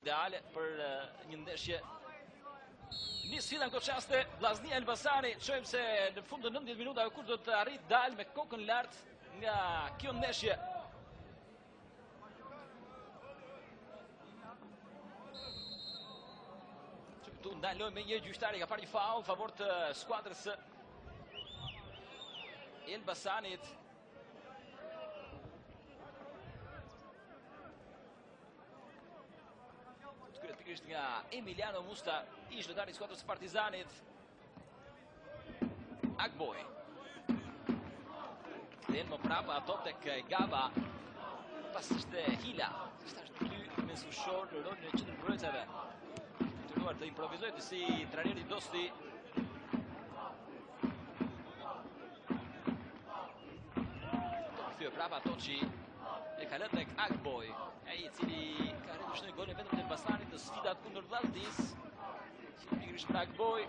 ideale për një ndeshje. Një sfida në këtë qaste, Vllaznia Elbasani, qojmë se në fund të 19 minutave kush do të arrit dal me kokën lartë nga kjo ndeshje. Tu ndaloj me një gjyqtari, ka parë një faul favor të skuadrës së Elbasanit. Kryet pikërisht nga Emiliano Musta, ish lojtari i skuadrës së Partizanit. Akboj. Kthehen më prapa ato tek Gava. Pas ishte Hila. Ishte dy mesushor në rolin e qendërmbrojtësave. Detyruar të improvizojë si trajneri Dosti. Kthye prapa Toçi. E ka lënë tek Akboj, ai i cili ka arritur shnoj golin vetëm të Elbasanit në sfidat kundër Vllaznisë. Si pikërisht për Akboj.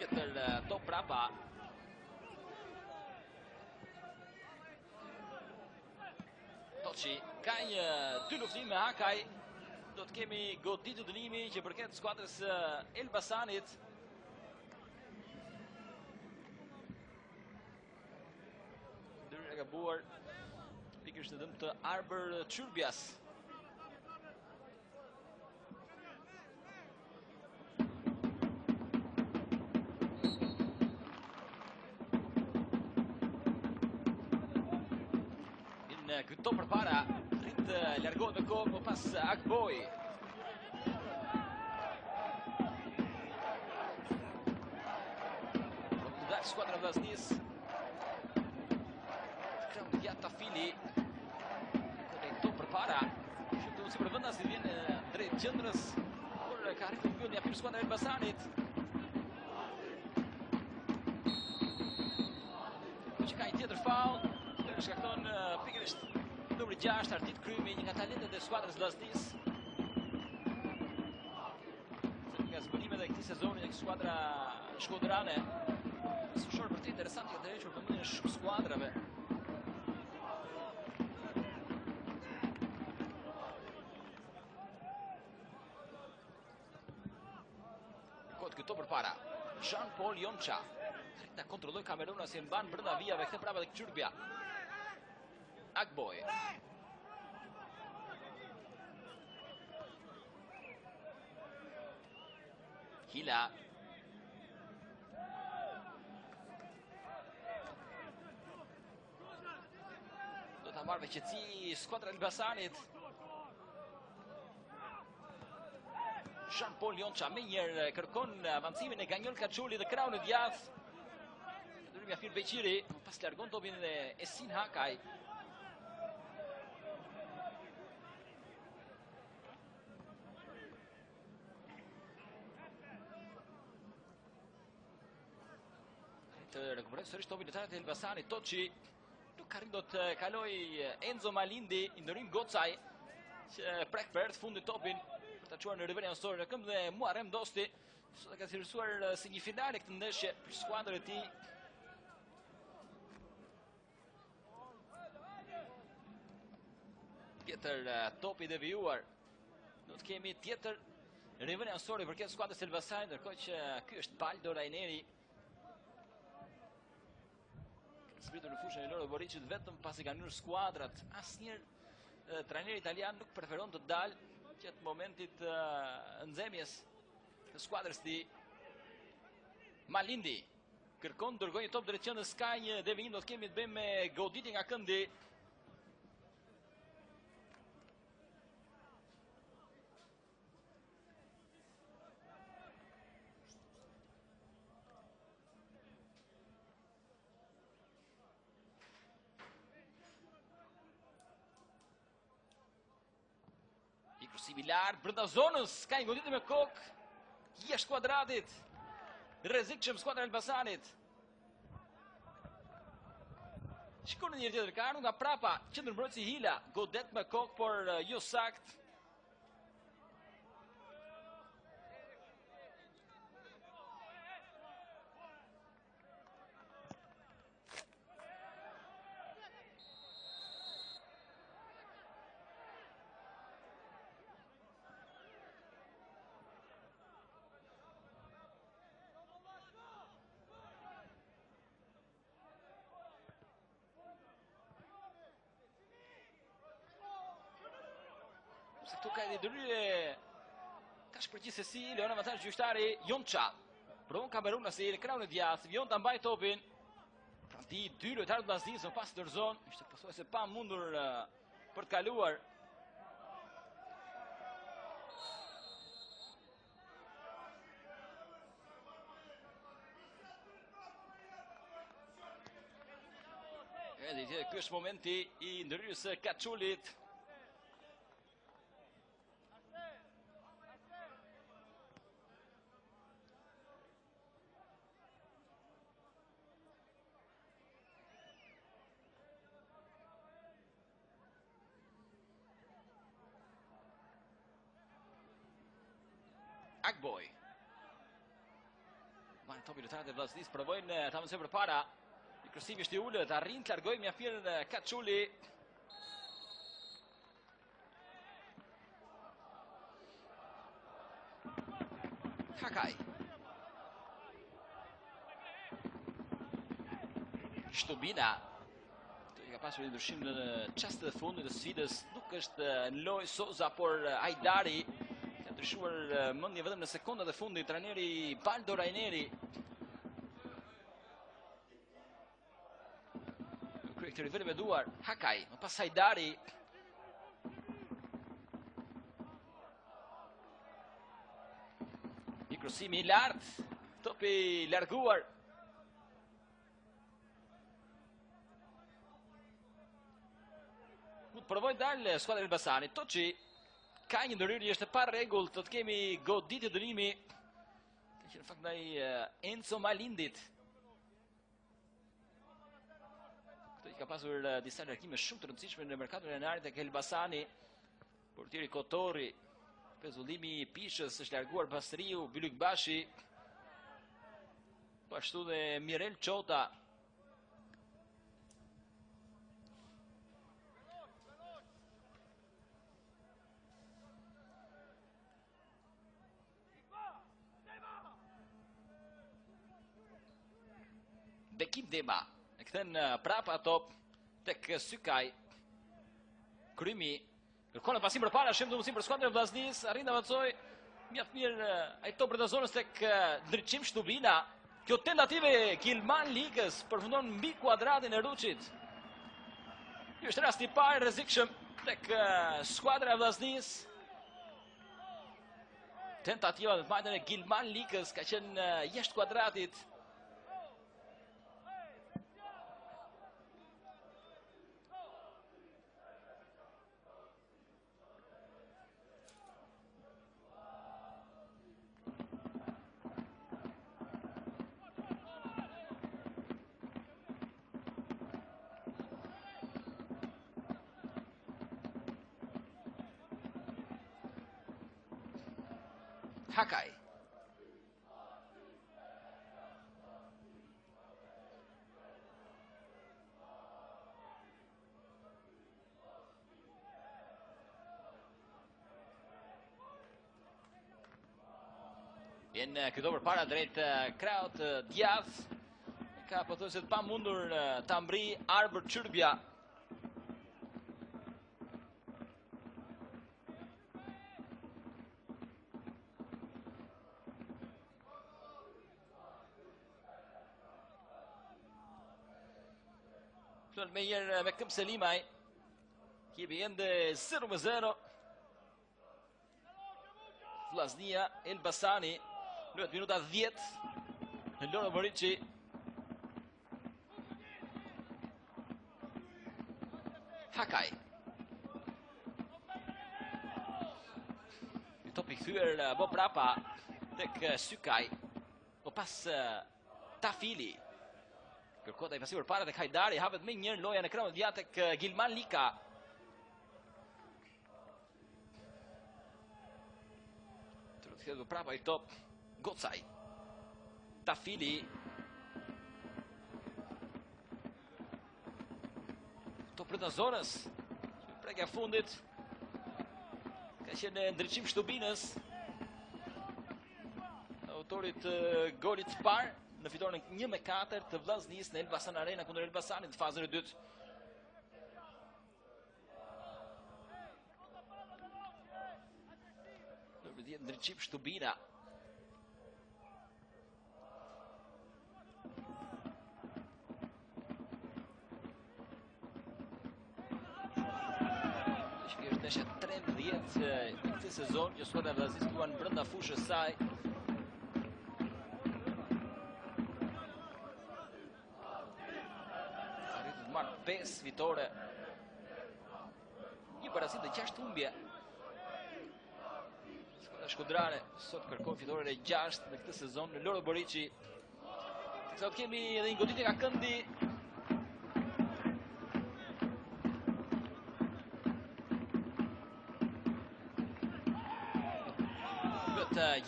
Tjetër top prapa. Toçi ka një dy luftime me Hakaj. Do të kemi goditur dënimi që përket skuadrës Elbasanit. Ka buar pikërisht në dëm të Arber Çurbias. Në këto përpara rrit largohet me kohë më pas Akboj. Dhe skuadra Vllaznisë Tafili dhe to përpara shëtu si për vendas i vjen drejt qendrës por ka arritur mbylljen ja për skuadra Elbasanit. Që ka një tjetër faul që shkakton pikërisht numri 6 Ardit Krymi, një nga talentet e skuadrës Vllaznisë. Nga zbulumet e këtij sezoni tek skuadra shkodrane, sushor vërtet interesant që drejtuar vëmendjen e shumë skuadrave. Këto përpara Jean-Paul Jonça ta kontrolloi Kameruna si mban brenda vijave, kthe prapa tek Çurbia. Akboj. Hila. Do ta marrë me qetësi skuadra Elbasanit. Jean-Paul Jonça me njerë kërkon avancimin e Ganjol Kaçuli dhe krahun e djathtë. Dërimi Afir Beqiri, pas largon topin e Esin Hakaj. Të rekuperoj sërish topin lojtarët e Elbasanit. Toçi nuk arrin do të kaloj Enzo Malindi, i ndërim Gocaj që prek për herë të fundit topin. Ta çuar në riverin ansor në këmbë dhe Muharrem Dosti, sot ka thirrsuar si një finale këtë ndeshje për skuadrën e tij. Tjetër topi i devijuar. Do të kemi tjetër riverin ansor për këtë skuadrës Elbasanit, ndërkohë që ky është Baldo Raineri. Zbritur në fushën e Loro Boricit vetëm pasi kanë hyrë skuadrat. Asnjëherë trajneri italian nuk preferon të dalë gjatë momentit nxemjes të skuadrës tij. Malindi kërkon dërgoi një top drejt qendrës, ka një devijim, do të kemi të bëjmë me goditje nga këndi. Similar brenda zonës, ka një goditje me kokë jashtë kuadratit. Rrezikshëm skuadra Elbasanit. Shikoni një tjetër, ka ardhur nga prapa qendërmbrojtësi Hila, godet me kokë por jo sakt. Se këtu ka ndryrë ka shpërgjithësi Leon avantazh gjyqtari Jonça. Provon Kameruna se i kraun e djathtë, Vion ta mbaj topin. Pranti dy lojtarët e Vllaznisë në pas dorëzon, ishte pothuajse pa mundur për të kaluar. Ky është momenti i ndryrës së Kaçulit. Akboj. Marrë topi lojtarët e Vllaznisë, provojnë ta avancojnë përpara. Kryqëzimi është i ulët, arrin të largojë mjaft mirë Kaçuli. Hakaj. Shtubina. Këtu ka pasur një ndryshim në çastet e fundit të sfidës. Nuk është në lojë Soza, por Hajdari ka ndryshuar mendje vetëm në sekondat e fundit. Trajneri Baldo Raineri. Këtë rivele me duar, Hakaj, më pas Hajdari. Një krosimi i lartë, topi larguar. Mund të provoj dalë skuadra e Elbasanit. Toçi ka një ndërhyrje është pa rregull, do të kemi goditje dënimi. Ka qenë në fakt ndaj Enzo Malindit. Ka pasur disa largime shumë të rëndësishme në merkaton e januarit tek Elbasani. Portieri Kotori, pezullimi i Pishës, është larguar Basriu, Bylykbashi. Po ashtu dhe Mirel Çota. Bekim Dema. E kthen prapa top tek Sykaj. Krymi kërkon në pasim përpara, shem dhunësim për skuadrën e Vllaznisë, arrin të avancojë mjaft mirë ai top rreth zonës tek ndriçim Shtubina. Kjo tentative Gilman Ligës përfundon mbi kuadratin e Ruçit. Ky është rasti i parë rrezikshëm tek skuadra e Vllaznisë. Tentativa me majtën e Gilman Ligës ka qenë jashtë kuadratit. Hakaj. Vjen këto përpara drejt kraut djathtë. Ka pothuajse të pamundur ta mbri Arbër Çyrbja. Me njerë me Këm Selimaj. Kjepi ende 0-0. Vllaznia, Elbasani. Luhet minuta 10. Loro Morici. Hakaj. Një top i kthyer bo prapa tek Sykaj. Po pas Tafili. Kërkota i pasur para tek Hajdari, hapet me njërë loja në krahun e djathtë tek Gilman Lika. Trothet prapa i top Gocaj. Tafili. Top rreth zonës. Prekja fundit. Ka qenë ndriçim Shtubinës. Autorit golit të parë në fitoren 1-4 të Vllaznisë në Elbasan Arena kundër Elbasanit në fazën e dytë. 10 ndryqim Shtubina. Ndeshja 13 në këtë sezon, që skuadra e Vllaznisë luan brenda fushës saj. Arritu të marrë 5 fitore, një parazitë dhe 6 humbje. Skuadra shkudrare sot kërkon fitoren e 6 në këtë sezon në Loro Boriçi. Sot kemi edhe një goditje nga këndi.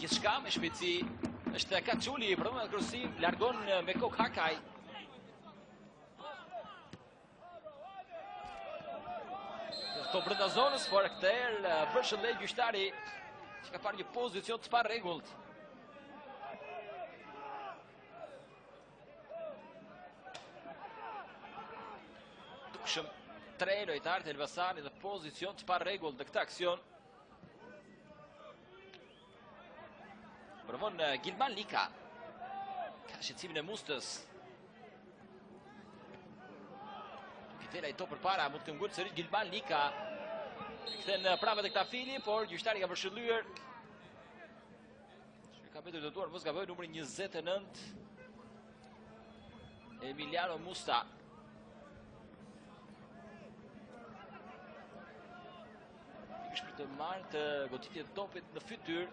Gjithçka me shpejtësi është Kaçuli, provon krosim, largon me kokë Hakaj. Këto brenda zonës, por këtë bërshëllej gjyqtari që ka parë një pozicion të parregullt. Dukshëm 3 lojtarët e Elbasanit në pozicion të parregullt në këtë aksion. Provon Gilman Lika. Ka shqetësimin e Mustës. Kthela i top përpara, mund të ngulë sërish Gilman Lika. Kthen prapë tek Tafili, por gjyqtari ka përshëllyer. Ka mbetur dëtuar mos gaboj numri 29. Emiliano Musta. Për të marrë të goditje të topit në fytyr.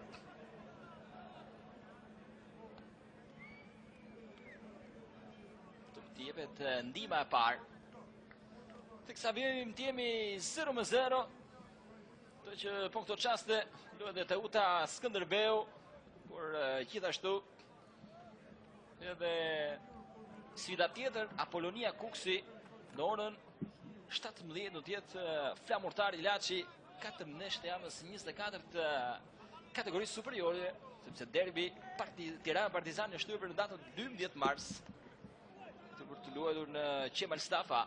Jepet ndihma e parë. Teksa vim të jemi 0-0. Do që po këto çaste luhet dhe Teuta Skënderbeu, por gjithashtu edhe sfida tjetër Apolonia Kuksi në orën 17 do të jetë Flamurtar Ilaçi 14 javës 24 të kategorisë superiore, sepse derbi Tirana Partizani është shtyr për në datën 12 mars. Për të luajtur në Qemal Stafa.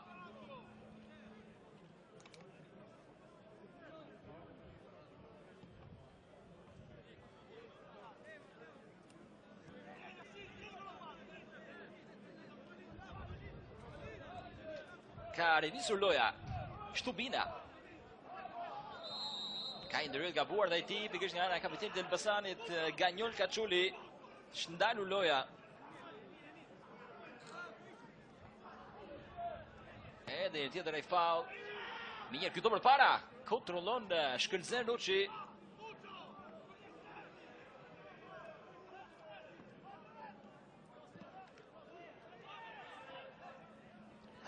Ka revisur loja Shtubina. Ka ndërhyet gabuar ndaj tij pikërisht nga ana e kapitenit të Elbasanit Ganjol Kaçuli. Shndalur loja. Edhe një tjetër e faul. Mirë, këto përpara kontrollon Shkëlzen Ruçi.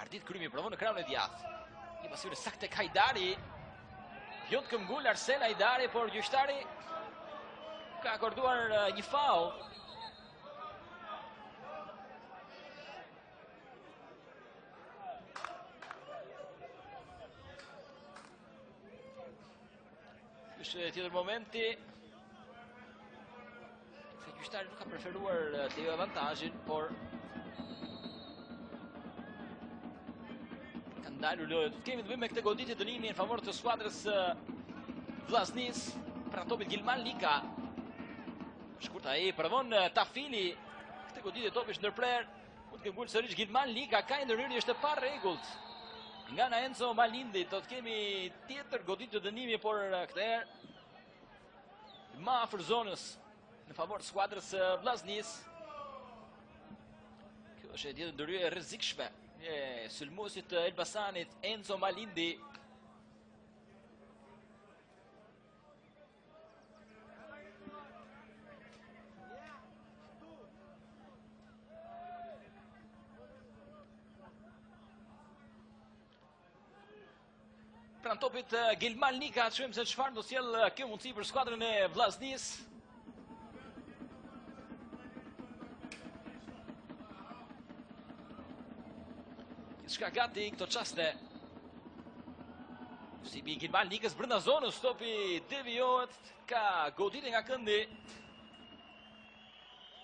Ardit Krymi provon në krahun e djathtë. Një pasuri saktë tek Hajdari. Jo të këmbgul Arsen Hajdari, por gjyqtari ka akorduar një faul. Tjetër momenti se gjyqtari nuk ka preferuar të jep avantazhin, por ka ndalur lojën. Kemi të bëjmë me këtë goditje dënimi në favor të skuadrës Vllaznisë. Pra topit Gilman Lika. Shkurt ai provon Tafili. Këtë goditje topi është ndërprer. Mund të ngul sërish Gilman Lika, ka ndërhyrje është e parregullt. Nga na Enzo Malindi do të kemi tjetër goditje dënimi, por këtë herë ma afër zonës në favor të skuadrës Vllaznisë. Kjo është e tjetër ndërhyrje e rrezikshme e sulmuesit të Elbasanit Enzo Malindi. Pran topit Gilman Lika, të shojmë se çfarë do sjell kjo mundësi për skuadrën e Vllaznisë. Gjithçka gati këto çaste. Si bi Gilman Likës brenda zonës, topi devijohet, ka goditje nga këndi.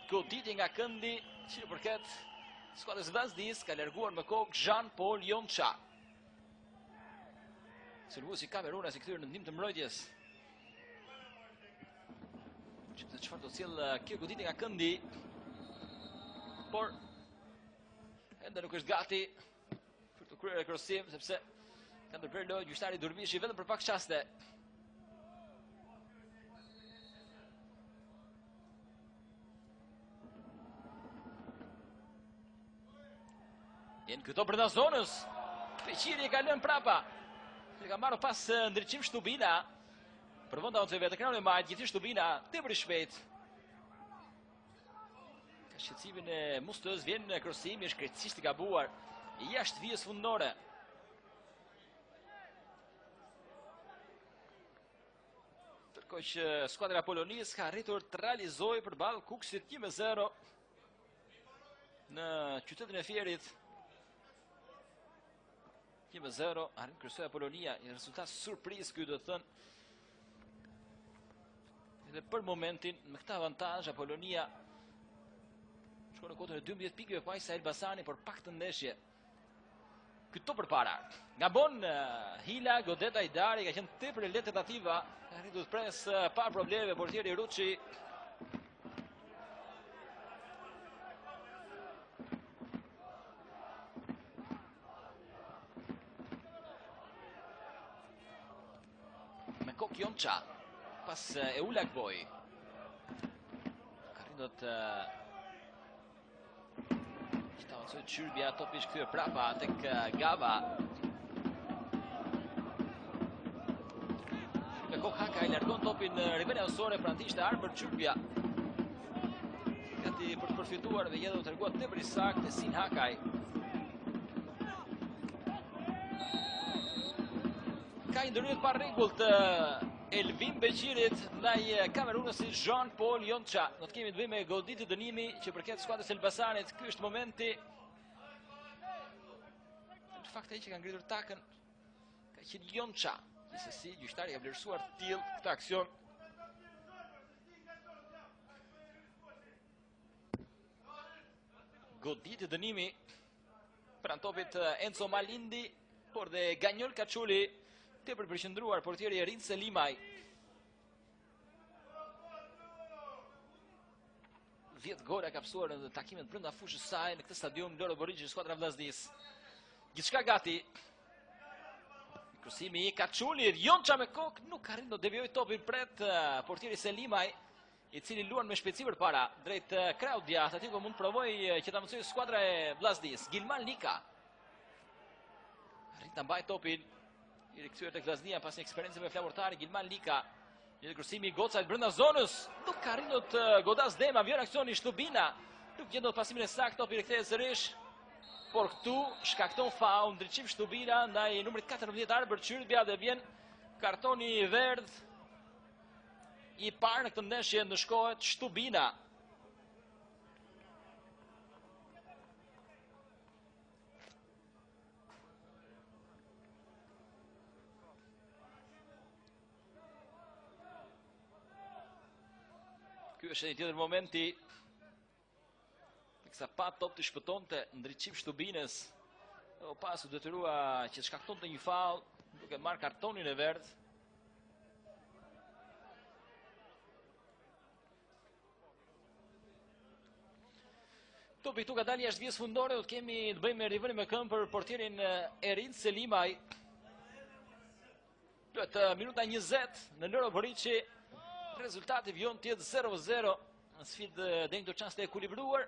Goditje nga këndi që përket skuadrës Vllaznisë, ka larguar me kokë Jean-Paul Jonça. Sulmuesi Kameruna si kthyer në ndihmë të mbrojtjes. çfarë do sjell kjo goditje nga këndi. Por ende nuk është gati për të kryer krosim, sepse ka ndërprerë lojë gjyqtari Durvishi vetëm për pak çaste. Jenë këto brenda zonës. Feqiri e ka lënë prapa. E ka marrë pas ndriçim Shtubina. Përvon ta vetë kraun e majt, gjithë Shtubina tepër i shpejt. Ka shqetësimin e Mustës, vjen krosimi, është krejtësisht i gabuar jashtë vijës fundore. Ndërkohë që skuadra e Polonisë ka arritur të realizojë përballë Kukësit 1-0 në qytetin e Fierit. 1-0, arrin kryesoja Polonia, një rezultat surprizë ky do të thënë. Edhe për momentin me këtë avantazh Polonia shkon në kotën e 12 pikëve pa Isa Elbasani, por pak të ndeshje. Këto përpara. Gabon Hila, Godet Ajdari ka qenë tepër e lehtë tentativa, ka arritur të pres pa probleme portieri Ruçi. Jonça pas Eulak Boy. Ka arritur të avancojë Çyrbia, topi është kthyer prapa tek Gava. Me kokë Haka i largon topin Rebenia Osore, pranë ishte Arber Çyrbia. Gati për të përfituar dhe jetë u treguar tepër i saktë Sin Hakaj. Ka një ndërhyrje pa rregull të Elvin Beqirit ndaj kamerunësit Jean-Paul Jonça. Do të kemi të bëjmë me goditje dënimi që përket skuadrës Elbasanit. Ky është momenti. Në fakt ai që ka ngritur takën ka qenë Jonça. Gjithsesi gjyqtari ka vlerësuar të tillë këtë aksion. Goditje dënimi pranë topit Enzo Malindi, por dhe Ganjol Kaçuli tepër përqendruar portieri Erin Selimaj. 10 gola ka psuar në takimet brenda fushës saj në këtë stadium Loro Borixhi, skuadra Vllaznis. Gjithçka gati. Krosimi i Kaçulit, Jonça me kokë nuk arrin të devijojë topin pret portieri Selimaj, i cili luan me shpejtësi përpara drejt Claudia. Atletico mund të provojë që ta mësojë skuadra e Vllaznis. Gilman Lika arrin ta mbajë topin. I rikthyer tek Vllaznia pas një eksperiencë me flamurtari Gilman Lika. Një krosimi i Gocait brenda zonës, nuk ka arritur të godas Dema, vjen aksioni Shtubina. Nuk gjen dot pasimin e saktë, topi rikthehet sërish. Por këtu shkakton faul ndriçim Shtubina ndaj numrit 14 Arber Çyrbia dhe vjen kartoni i verdh i parë në këtë ndeshje, ndëshkohet Shtubina. Ky është një tjetër momenti. Teksa pa top të shpëtonte ndriçim Shtubinës. O pas u detyrua që shkaktonte një faul, duke marrë kartonin e verdh. Topi këtu ka dalë jashtë vijës fundore, do të kemi të bëjmë me rivënë me këmbë për portierin Erin Selimaj. Duhet minuta 20 në Loro Borixhi. Rezultati vjon të jetë 0-0 në sfidë dhe një çast të ekuilibruar.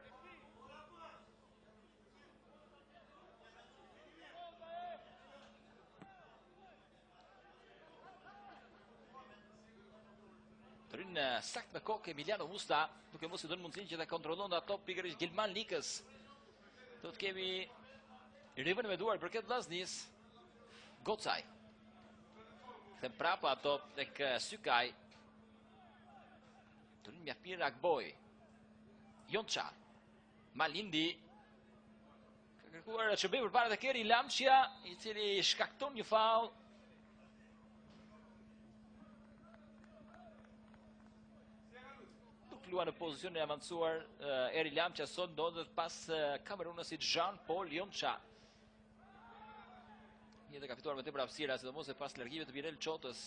Të rinë sakt me kokë Emiliano Musta, duke mos i dhënë mundësinë që ta kontrollon ato pikërisht Gilman Likës. Do të kemi rivën me duar për këtë Vllaznis. Gocaj. Kthem prapa ato tek Sykaj. Të rinë mjaft Akboj. Jonça. Malindi. Ka kërkuar që bëj përpara tek Eri Lamçia, i cili shkakton një faul. Nuk lua në pozicionin e avancuar Eri Lamçia, sot ndodhet pas kamerunësit Jean-Paul Jonça. Një dhe ka fituar me tepër hapësira, sidomos e pas largimit të Birel Çotës.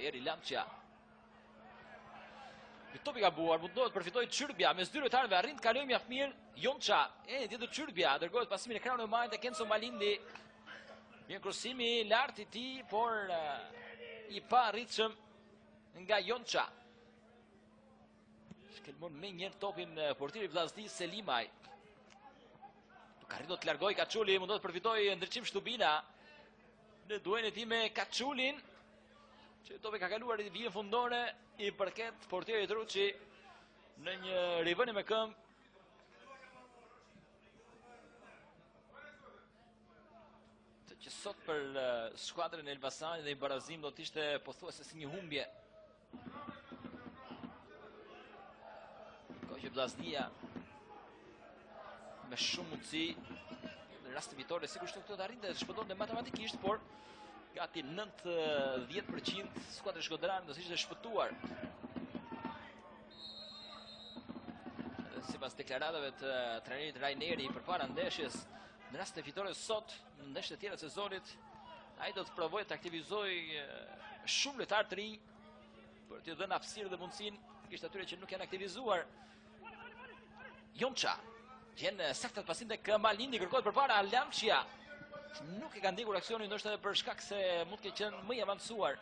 Eri Lamçia. Topi gabuar, mundohet përfitoj Çyrbia mes dy lojtarëve, arrin të kalojë mjaft mirë Jonça. Tjetër Çyrbia, dërgohet pasimin e ekranin e majtë Kenzo Malindi. Një krosimi lart i tij, por i pa arritshëm nga Jonça. Shkelmon me njërë topin portiri Vllaznis Selimaj. Karri do të largoj Kaçuli, mundohet të përfitoj ndryqim Shtubina. Në duenin e tij me Kaçulin, që topi ka kaluar i vijën fundore, i përket portierit Ruçi në një rivënie me këmbë. Që sot për skuadrën e Elbasanit dhe i barazim do të ishte pothuajse si një humbje. Që Vllaznia me shumë mundësi në rast të fitore, sigurisht këto të arrinte të shpëtonte matematikisht, por gati 90% skuadra shkodran do të ishte shpëtuar. Sipas deklaratave të trajnerit Rajneri përpara ndeshjes, në rast të fitores sot, në ndeshjet e tjera të sezonit, ai do të provojë të aktivizojë shumë lojtar të rinj për t'i dhënë hapësirë dhe mundësinë kishte atyre që nuk janë aktivizuar. Jonça vjen saktë pasim tek Malindi, kërkohet përpara Lamçia. Nuk e ka ndjekur aksionin, ndoshta edhe për shkak se mund të ketë qenë më i avancuar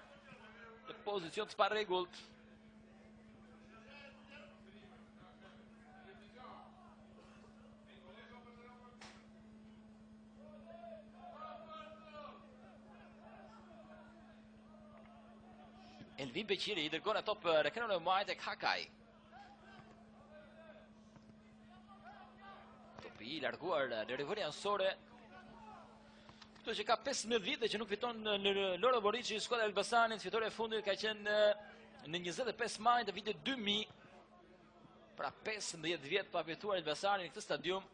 në pozicion të parregullt. Elvin Beqiri i dërgon ato për ekranin e majtë tek Hakaj. Topi i larguar në rivënie anësore. Këto që ka 15 vite që nuk fiton në Loro Boriçi, skuadra e Elbasanit, fitore e fundit ka qenë në 25 maj të vitit 2000. Pra 15 vjet pa fituar Elbasani në këtë stadium.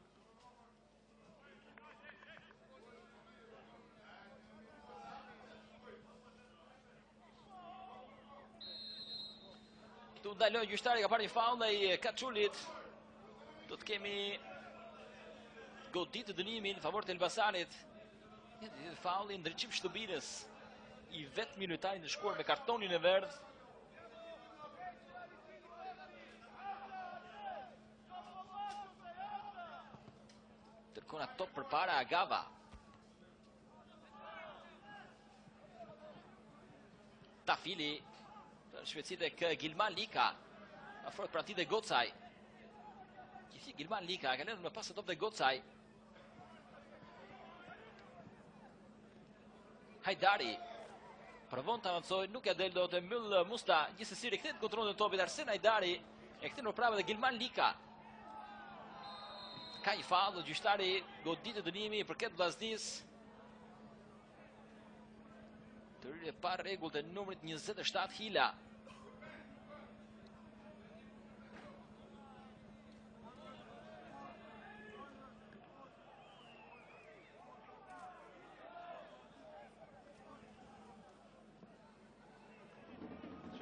Tu ndalon gjyqtari, ka parë një faull ndaj Kaçulit. Do të kemi godit të dënimin në favor të Elbasanit. Një faull i ndryqim Shtubinës, i vetë minutari në shkuar me kartonin e verdh. Tërkona top për para Agava. Tafili, shpejtësi tek Gilman Lika, afrohet prantit e Gocaj. Gjithi Gilman Lika, ka lënë me pas top dhe Gocaj. Hajdari provon të avancoj, nuk e del do të mbyll Musta, gjithsesi rikthehet kontrollin e topit Arsen Hajdari, e kthen në prapë dhe Gilman Lika. Ka një faull dhe gjyqtari godit të dënimi përket Vllaznis. Tërhyrje pa rregull të numrit 27 Hila.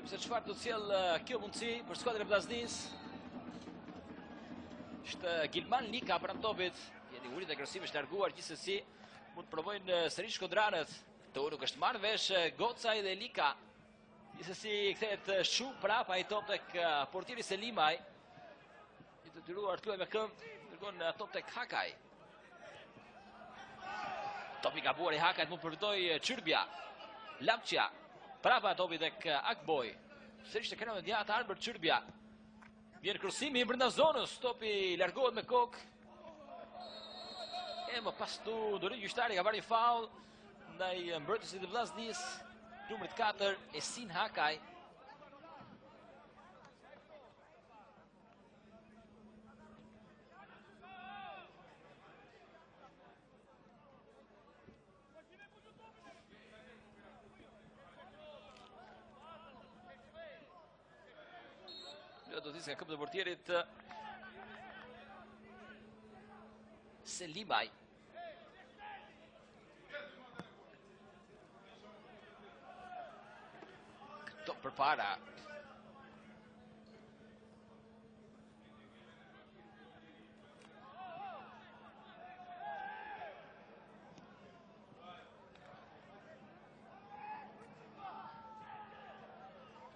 Se çfarë do të sjell kjo mundësi për skuadrën e Vllaznis. Është Gilman Lika pranë topit, jeni urit e krosimi është larguar, gjithsesi mund të provojnë sërish shkodranët. Këto nuk është marrë vesh Gocaj dhe Lika. Gjithsesi kthehet shumë prapa ai top tek portieri Selimaj. I detyruar të luajë me këmbë, dërgon top tek Hakaj. Topi gabuar i Hakajt mund përfitoj Çyrbia. Lamçia. Prapa topi tek Akboj. Sërish të krenë në djatë arë për Çyrbia. Vjen krosimi brenda zonës, topi largohet me kokë. E më pas tu dori gjyqtari ka marrë një faull ndaj mbrojtësit të Vllaznis, numrit 4 Esin Hakaj. Do të nga këmbë të portierit Selimaj. Këto për para.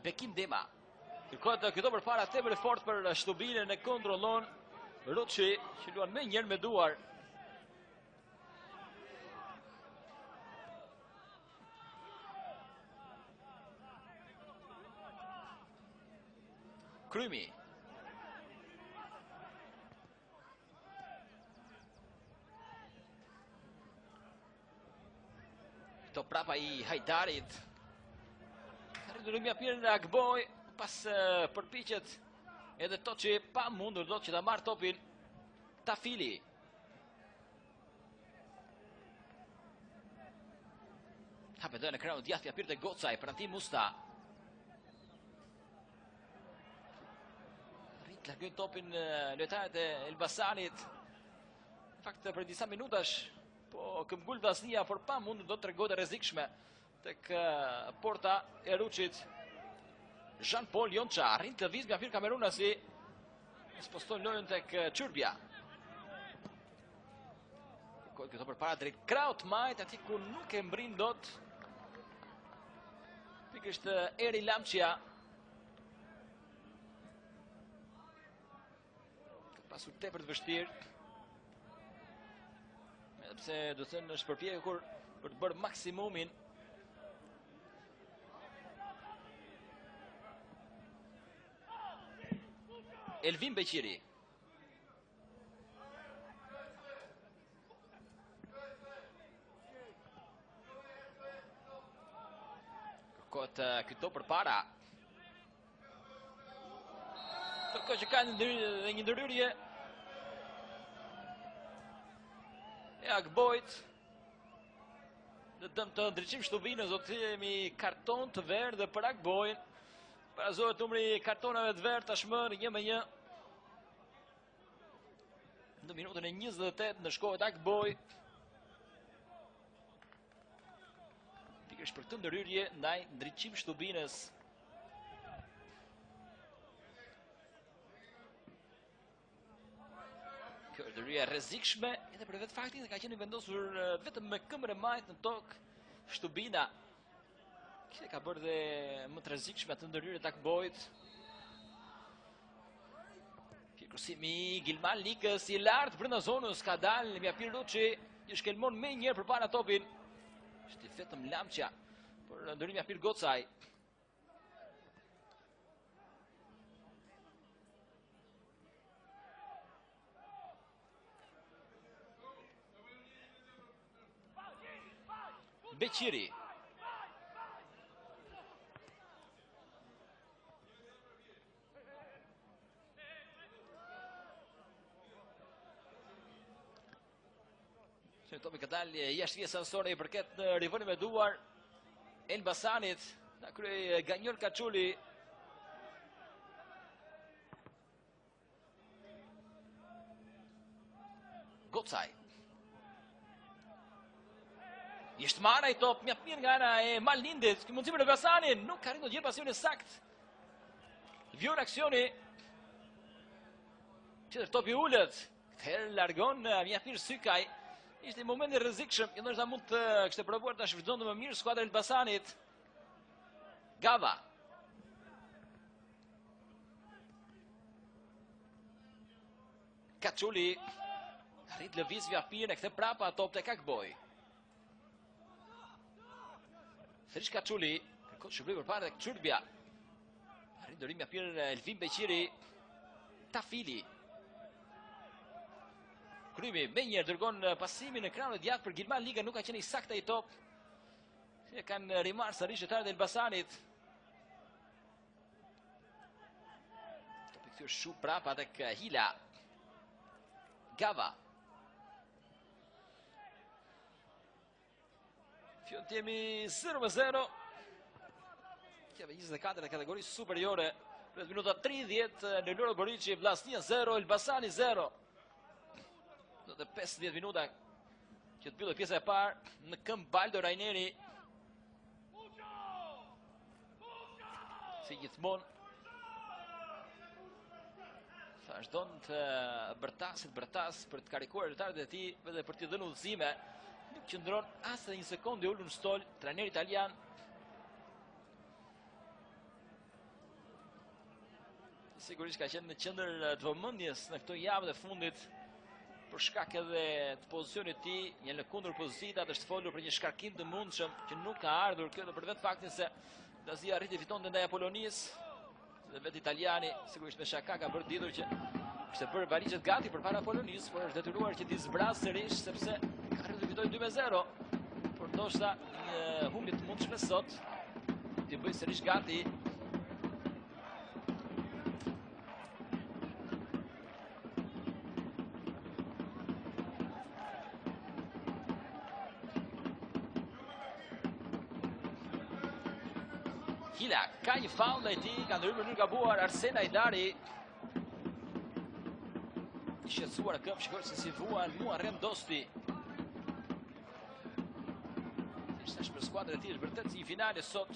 Bekim Dema. Kërkohet këto përpara tepër e fortë për Shtubinën e kontrollon Ruçi, që luan më njëherë me duar. Krymi. Këto prapa i Hajdarit. Arritur mja pirë në Akboj, pas përpiqet edhe Toçi pa mundur do që ta marrë topin Tafili. Hapet dhe në krahun djathtë mja pirë të Gocaj, Pranti Musta. Largojnë topin lojtarët e Elbasanit. Në fakt për disa minutash po këmbgul vllaznia, por pa mundur do të tregohet e rrezikshme tek porta e Ruçit. Jean-Paul Jonça arrin të vizë nga firë kamerunasi. Sposton lojën tek Çurbja. Këto përpara drejt kraut majt, ati ku nuk e mbrin dot. Pikërisht Eri Lamçia. Pasur tepër të vështirë. Sepse do të thënë është përpjekur për të bërë maksimumin. Elvin Beqiri. Kërkohet këto përpara. Kërkohet që ka një ndërhyrje e Akbojt. Në dëm të ndryqim Shtubinës do të jemi karton të verdhë për Akbojn. Parazohet numri kartonave të verdhë tashmë në 1-1. Në minutën e 28 ndëshkohet Akboj. Pikërisht për këtë ndërhyrje ndaj ndryqim Shtubinës. Kjo është ndërhyrje rrezikshme edhe për vetë faktin se ka qenë vendosur vetëm me këmbën e majt në tokë Shtubina. Kjo ka bërë dhe më të rrezikshme atë ndërhyrje të Akbojt. Kërkosimi i Gilman Likës i lartë brenda zonës, ka dalë mja pirë Ruçi, i shkelmon me njërë përpara topin. Është vetëm Lamçia, por ndërhyrje mja pirë Gocaj. Beqiri. Topi ka dalë jashtë vjes sansore i përket në rivënë me duar Elbasanit. Na kryej Ganjol Kaçuli. Gocaj. Ishtë marrë i top, mjaft mirë nga ana e Malindit, që mundësi për Elbasanin, nuk ka arritur të gjejë pasionin sakt. Vjon aksioni. Tjetër topi ulët, këtëherë largon mjaft mirë Sykaj. Ishte një moment i rrezikshëm, që ndoshta mund të kishte provuar ta shfrytëzonte më mirë skuadra e Elbasanit. Gava. Kaçuli arrit lëviz vjafin e kthe prapa top tek Akboj. Thrish Kaçuli, kërkon shpërblim përpara tek Çurbja. Arrit dorim vjafin Elvin Beqiri. Tafili. Krymi me njërë dërgon pasimin në krahun e djathtë për Gilman Liga, nuk ka qenë i saktë ai top. Si e kanë rimarrë sërish lojtarët e Elbasanit. Topi kthyer shumë prapa tek Hila. Gava. Fillon të jemi 0-0. Kjeve 24 e kategorisë superiore. Në minuta 30 në Loro Boriçi, Vllaznia 0, Elbasani 0. Do të 50 minuta që të mbyllë pjesa e parë në këmbë Baldo Rajneri. Si gjithmonë vazhdon të bërtas për të karikuar lojtarët e tij dhe për t'i dhënë udhëzime. Nuk qëndron as një sekondë ulur në stol trajneri italian. sigurisht ka qenë në qendër të vëmendjes në këto javë të fundit për shkak edhe të pozicionit të tij, një lëkundër pozitat, është folur për një shkarkim të mundshëm që nuk ka ardhur, kjo për vetë faktin se Lazio arriti fitonte ndaj Apolonisë dhe vetë italiani sigurisht me shaka ka bërë ditur që kishte bërë valizhet gati përpara Apolonisë, por është detyruar që t'i zbrazë sërish sepse ka arritur të fitojë 2-0. Por ndoshta një humbje të mundshme sot t'i bëjë sërish gati. Hila, ka një faul ndaj tij, ka ndërhyrë në mënyrë gabuar Arsen Hajdari. I shqetësuar këmbë, shikoj se si vuan Muharrem Dosti. Ishte për skuadrën e tij, është vërtet si një finale sot.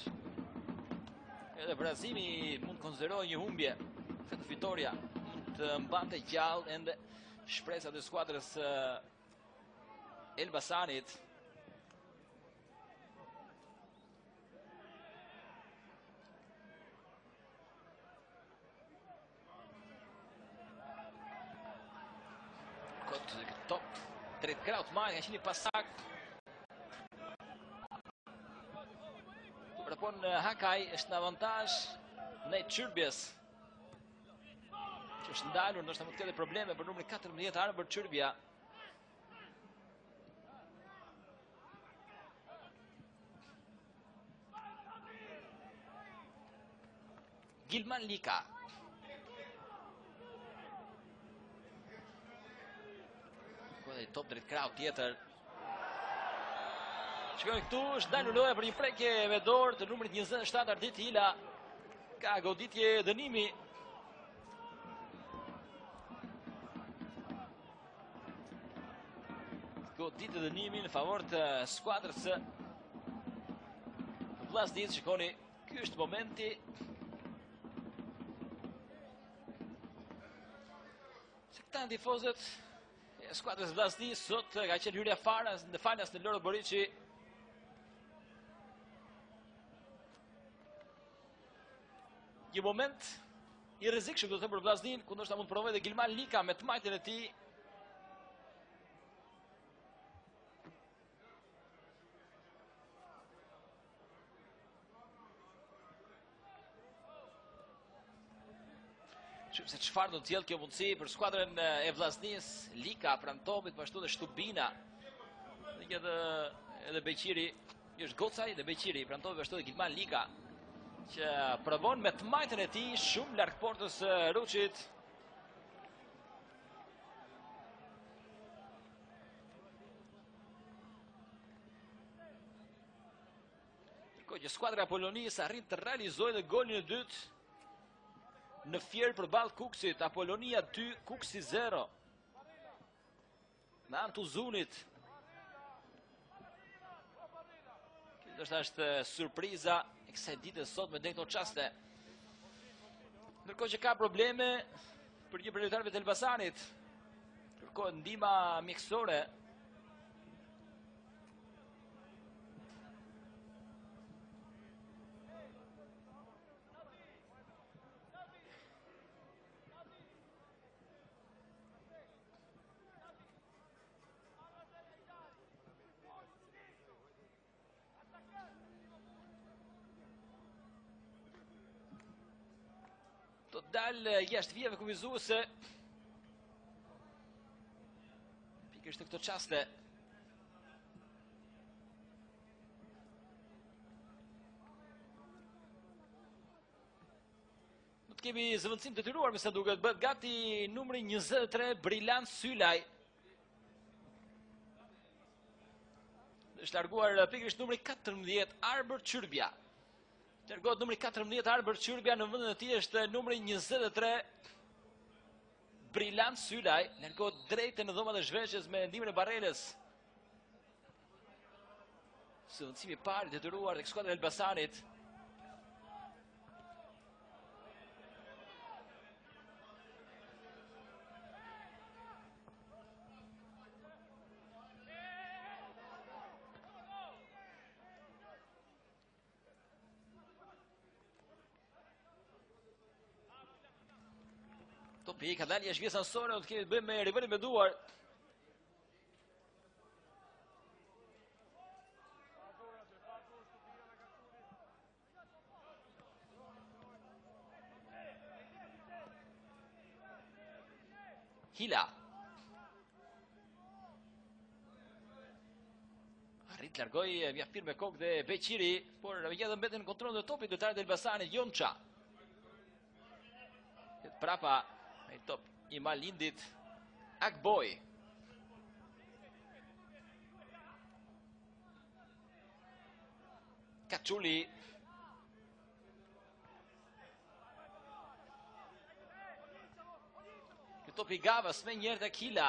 Edhe Brazili mund të konsiderojë një humbje. Këtë fitoria mund të mbante gjallë ende shpresat e skuadrës Elbasanit. Top drejt kraut marrë, ka qenë pasak. Propon Hakaj është në avantazh në Çyrbjes. Që është ndalur, ndoshta mund të ketë probleme për numrin 14 Arbër Çyrbja. Gilman Lika. Top drejt kraut tjetër. Shikoj këtu, është dalur loja për një prekje me dorë të numrit 27 Ardit Hila. Ka goditje dënimi. Goditje dënimi në favor të skuadrës së Vllaznis. Shikoni, ky është momenti se këta tifozët skuadrës Vllaznis sot ka qenë hyrja falas në Loro Boriçi. Një moment i rrezikshëm do të them për Vllaznin, ku ndoshta mund të provojë dhe Gilman Lika me tmajtën e tij. Shumë se çfarë do të sjellë kjo mundësi për skuadrën e Vllaznis. Lika pranë topit, po ashtu dhe Shtubina. Dhe edhe Beqiri, është Gocaj dhe Beqiri pranë topit, po ashtu dhe Gilman Lika, që provon me tmajtën e tij shumë larg portës Ruçit. Ndërkohë që skuadra e Apolonisë arrit të realizojë dhe golin e dytë në Fier përballë Kuksit. Apolonia 2, Kuksi 0. Me anë të Uzunit. Kjo është surpriza e kësaj dite sot me këto çaste. Ndërkohë që ka probleme për një prioritarëve të Elbasanit. Kërkohet ndihma mjekësore. Do të dalë jashtë vijave kufizuese. Pikërisht në këto çaste. Do të kemi zëvendësim të detyruar me sa duket. Bëhet gati numri 23 Brilan Sylaj. Është larguar pikërisht numri 14 Arbër Çyrbja. Largohet numri 14 Arbër Çyrbja, në vendin e tij është numri 23 Brilan Sylaj. Largohet drejt në dhomat e zhveshjes me ndihmën e Barreles. Zëvendësimi i parë detyruar tek skuadra e Elbasanit. topi ka dalë jashtë vjesësore, do të kemi të bëjmë me rivalin me duar. Hila. Arrit largoi mjaft mirë me kokë dhe Beqiri, por ja dhe mbeten në kontroll të topit lojtarët e Elbasanit. Jonça. Prapa ai top i Malindit. Akboj. Kaçuli. Topi Gavas me njerë të Kila.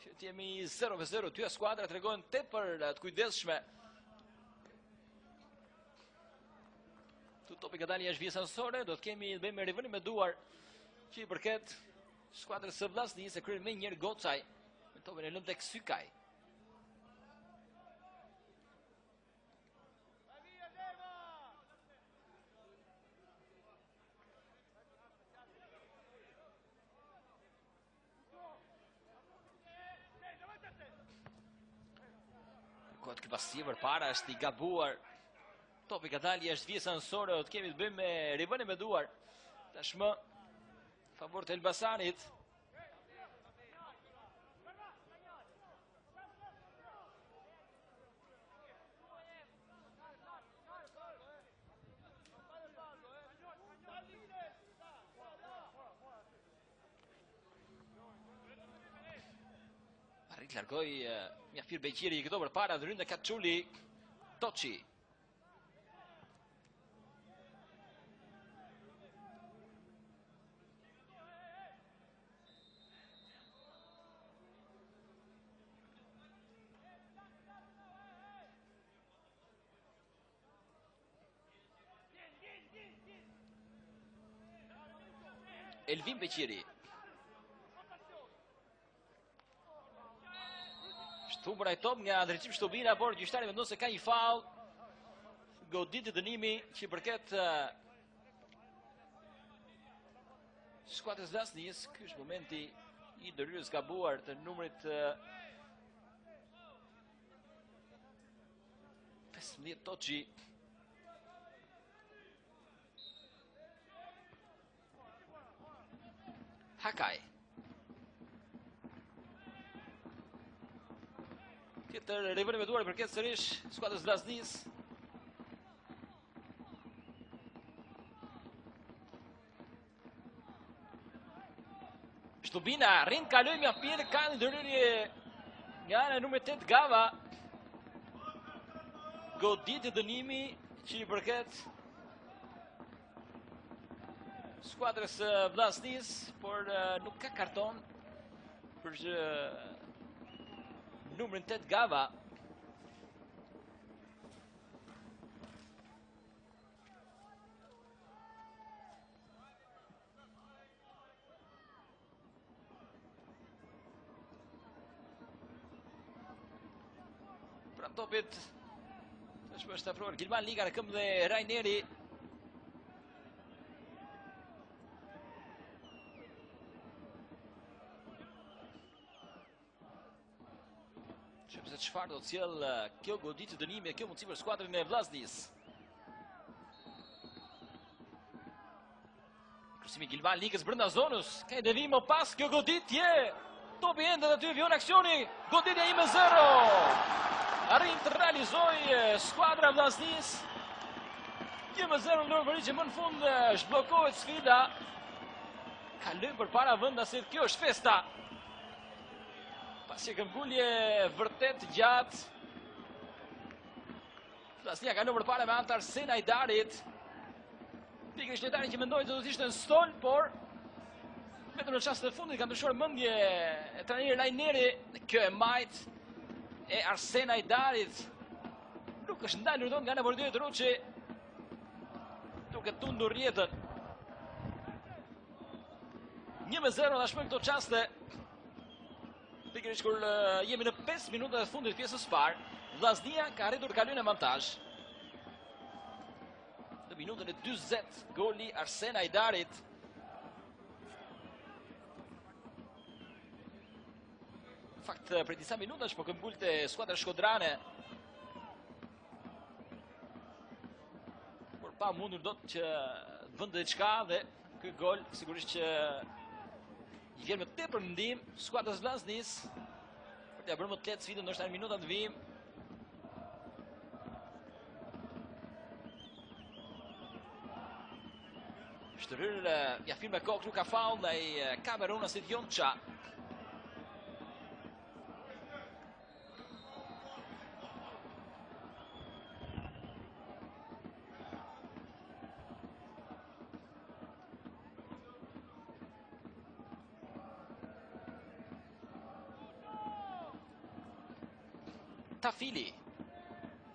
Që jemi 0-0, tyja skuadra të regojnë tepër të kujdesshme. Topi ka dalë jashtë vjesësore, do të kemi të bëjmë me rivalin me duar, që i përket skuadrës së Vllaznisë, e kryen me njerë Gocaj, me topin e lënë tek Sykaj. Këtë pasivër para është i gabuar. Topi ka dalë jashtë vjesësore, do të kemi të bëjmë me rivalin me duar. Tashmë favor të Elbasanit. Arrit largoi Mjafir Beqiri, këto për para dhëryn dhe Kaçuli. Toçi. Elvin Beqiri. Shtumbra e top nga drejtim Shtubina, por gjyqtari vendon se ka një faull. Goditi dënimi që i përket skuadrës Vllaznisë. Ky është momenti i ndërhyrjes gabuar të numrit 15 Toçi. Hakaj. Tjetër rivalin me duar i përket sërish skuadrës Vllaznisë. Shtubina rrin kaloi mjaft mirë, ka një ndërhyrje nga ana e numrit 8 Gava. Goditi dënimi që i përket skuadrës Vllaznisë, por nuk ka karton për numrin 8 Gava. Pra topit tashmë është afruar Gilman Liga në këmbë dhe Rajneri. Se çfarë do të sjell kjo goditje dënimi e kjo mundësi për skuadrën e Vllaznisë. Krysimi Gilman Ligës brenda zonës, ka i devim më pas kjo goditje. Topi ende dhe ty vion aksioni, goditja 1-0. Arrin të realizoj skuadra Vllaznisë. 1-0 në Lorvëri që më në fund zhbllokohet sfida. Kaloi përpara vendasit, kjo është festa. Pasi këmbgulje vërtet gjatë. Vllaznia ka nëpër përpara me anë të Arsen Ajdarit. Pikërisht lojtari që mendoi se do të ishte në stol, por vetëm në çastet e fundit ka ndryshuar mendje e trajneri Rajneri. Kjo e majt e Arsen Ajdarit nuk është ndalur dot nga ana portierit Ruçi, duke tundur rrjetën. 1-0 tashmë këto çaste. Pikërisht kur jemi në 5 minutat e fundit pjesës parë, Vllaznia ka arritur të kalojë në avantazh. Në minutën e 40, goli Arsen Ajdarit. fakt për disa minutash po këmbulte skuadra shkodrane. Por pa mundur dot që vënte diçka dhe ky gol sigurisht që i vjen me tepër ndihmë skuadrës Vllaznis për t'ia bërë më të lehtë sfidën ndoshta në minutat të vijim. Shtryr ja firme me kokë, nuk ka faul ndaj Kamerunasit Jonça. Tafili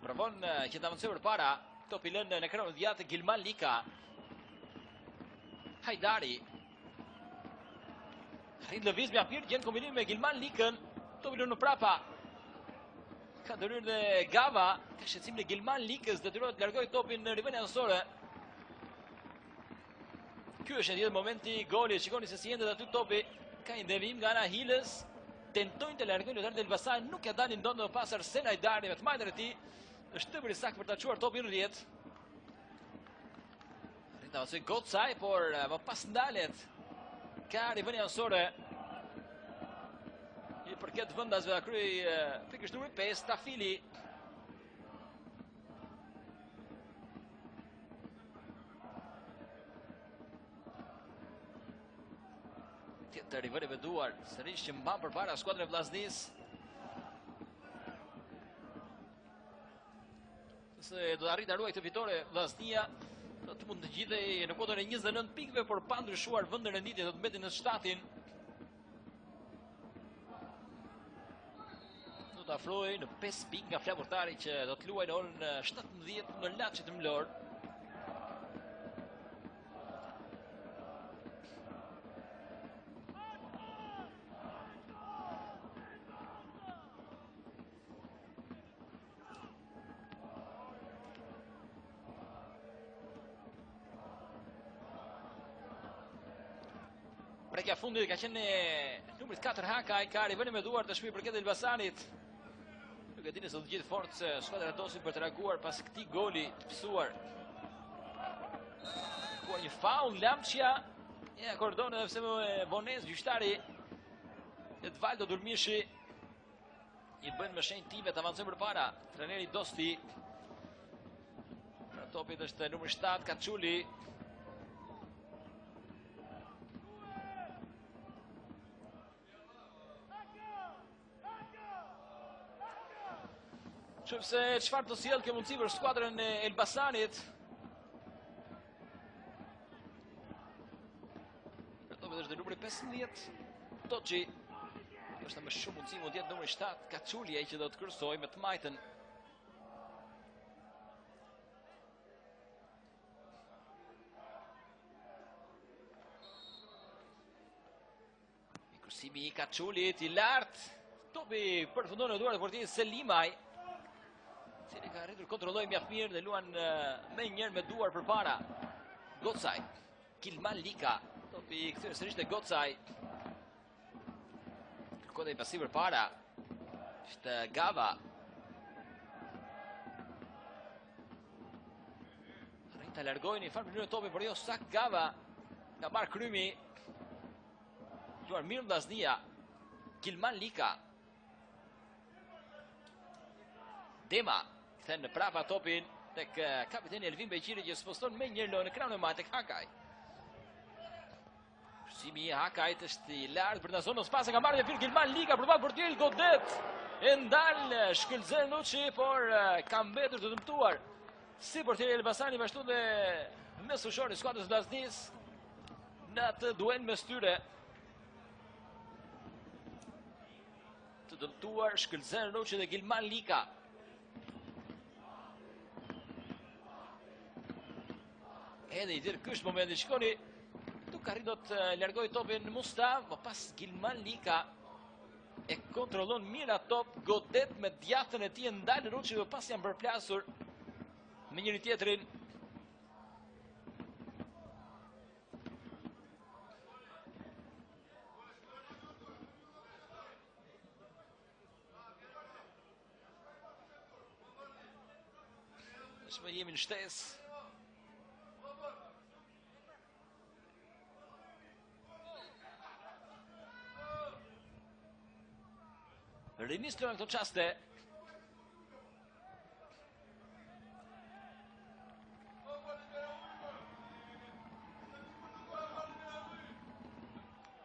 provon që të avancojë përpara, topi lënë në kreun djathtë Gilman Lika. Hajdari arrit lëviz me apir, gjen kombinim me Gilman Likën, topi lënë në prapa. Ka dënyer dhe Gava, ka shqetësim në Gilman Likës, detyrohet të largojë topin në rivën anësore. Ky është edhe momenti i golit, shikoni se si endet aty topi, ka një devijim nga ana Hilës. Tentojnë të largojnë lojtarët e Elbasanit, nuk ja dalin dot, më pas Arsen Hajdari me të majtën e tij është tepër i saktë për ta çuar topin në rrjet. Arrit avancoi Gocaj, por më pas ndalet ka rivënia anësore. I përket vendasve ka kryej pikërisht numri 5 Tafili. Të rivëri me duar, sërish që mban përpara skuadrën e Vllaznis. Se do të arrit ta ruajë këtë fitore Vllaznia, do të mund të gjidhej në kuotën e 29 pikëve, por pa ndryshuar vendin renditje, do të mbeti në 7-in. Do të afrohej në 5 pikë nga flavortari që do të luajë në orën 17 në Laçi të Mlor. Prekja fundit ka qenë numrit 4 Hakaj, ka rivënë me duar tashmi përket Elbasanit. Nuk e dini se do të gjithë fort se skuadra dosin për të reaguar pas këtij goli të psuar. Ku një faul Lamçia, e akordon edhe pse me Bonez gjyqtari Edvaldo Durmishi i bën me shenjë time të avancojnë përpara. Trajneri Dosti. Pra topit është numri 7 Kaçuli. Shumë se çfarë do sjell kjo mundësi për skuadrën e Elbasanit. Topit është numri 15 Toçi. Është me shumë mundësi mund të jetë numri 7 Kaçuli ai që do të kryesojë me të majtën. Kursimi i Kaçulit i lartë. Topi përfundon në duart e portierit Selimaj, cili ka arritur kontrolloj mjaft mirë dhe luan me njërë me duar përpara. Gocaj, Gilman Lika, topi kthyer sërish te Gocaj. Kërkon i pasi përpara. Është Gava. Arrin ta largojnë i farë mënyrë topin, por jo sakt Gava. Nga marr krymi. Luar mirë Vllaznia. Gilman Lika. Dema kthen në prapa topin tek kapiteni Elvin Beqiri që sposton me njërë lojë në kraun e majtë tek Hakaj. Kursimi i Hakajt është i lartë për në zonën spasa, ka marrë një fil Gilman Lika, provon portieri godet. E ndal shkëlzer Nuçi, por ka mbetur të dëmtuar. Si portieri Elbasani vazhdu dhe mes fushor i skuadrës Vllaznis në atë duel mes tyre. Të dëmtuar shkëlzer Nuçi dhe Gilman Lika. Edhe i dirë kështë momenti, shikoni, tuk arrit do të largoj topin Mustav, më pas Gilman Lika e kontrollon mira top, godet me djathtën e tij, ndalë Nuçi dhe pas janë përplasur me njëri tjetrin. shtesë. Rinistrojnë këto qaste.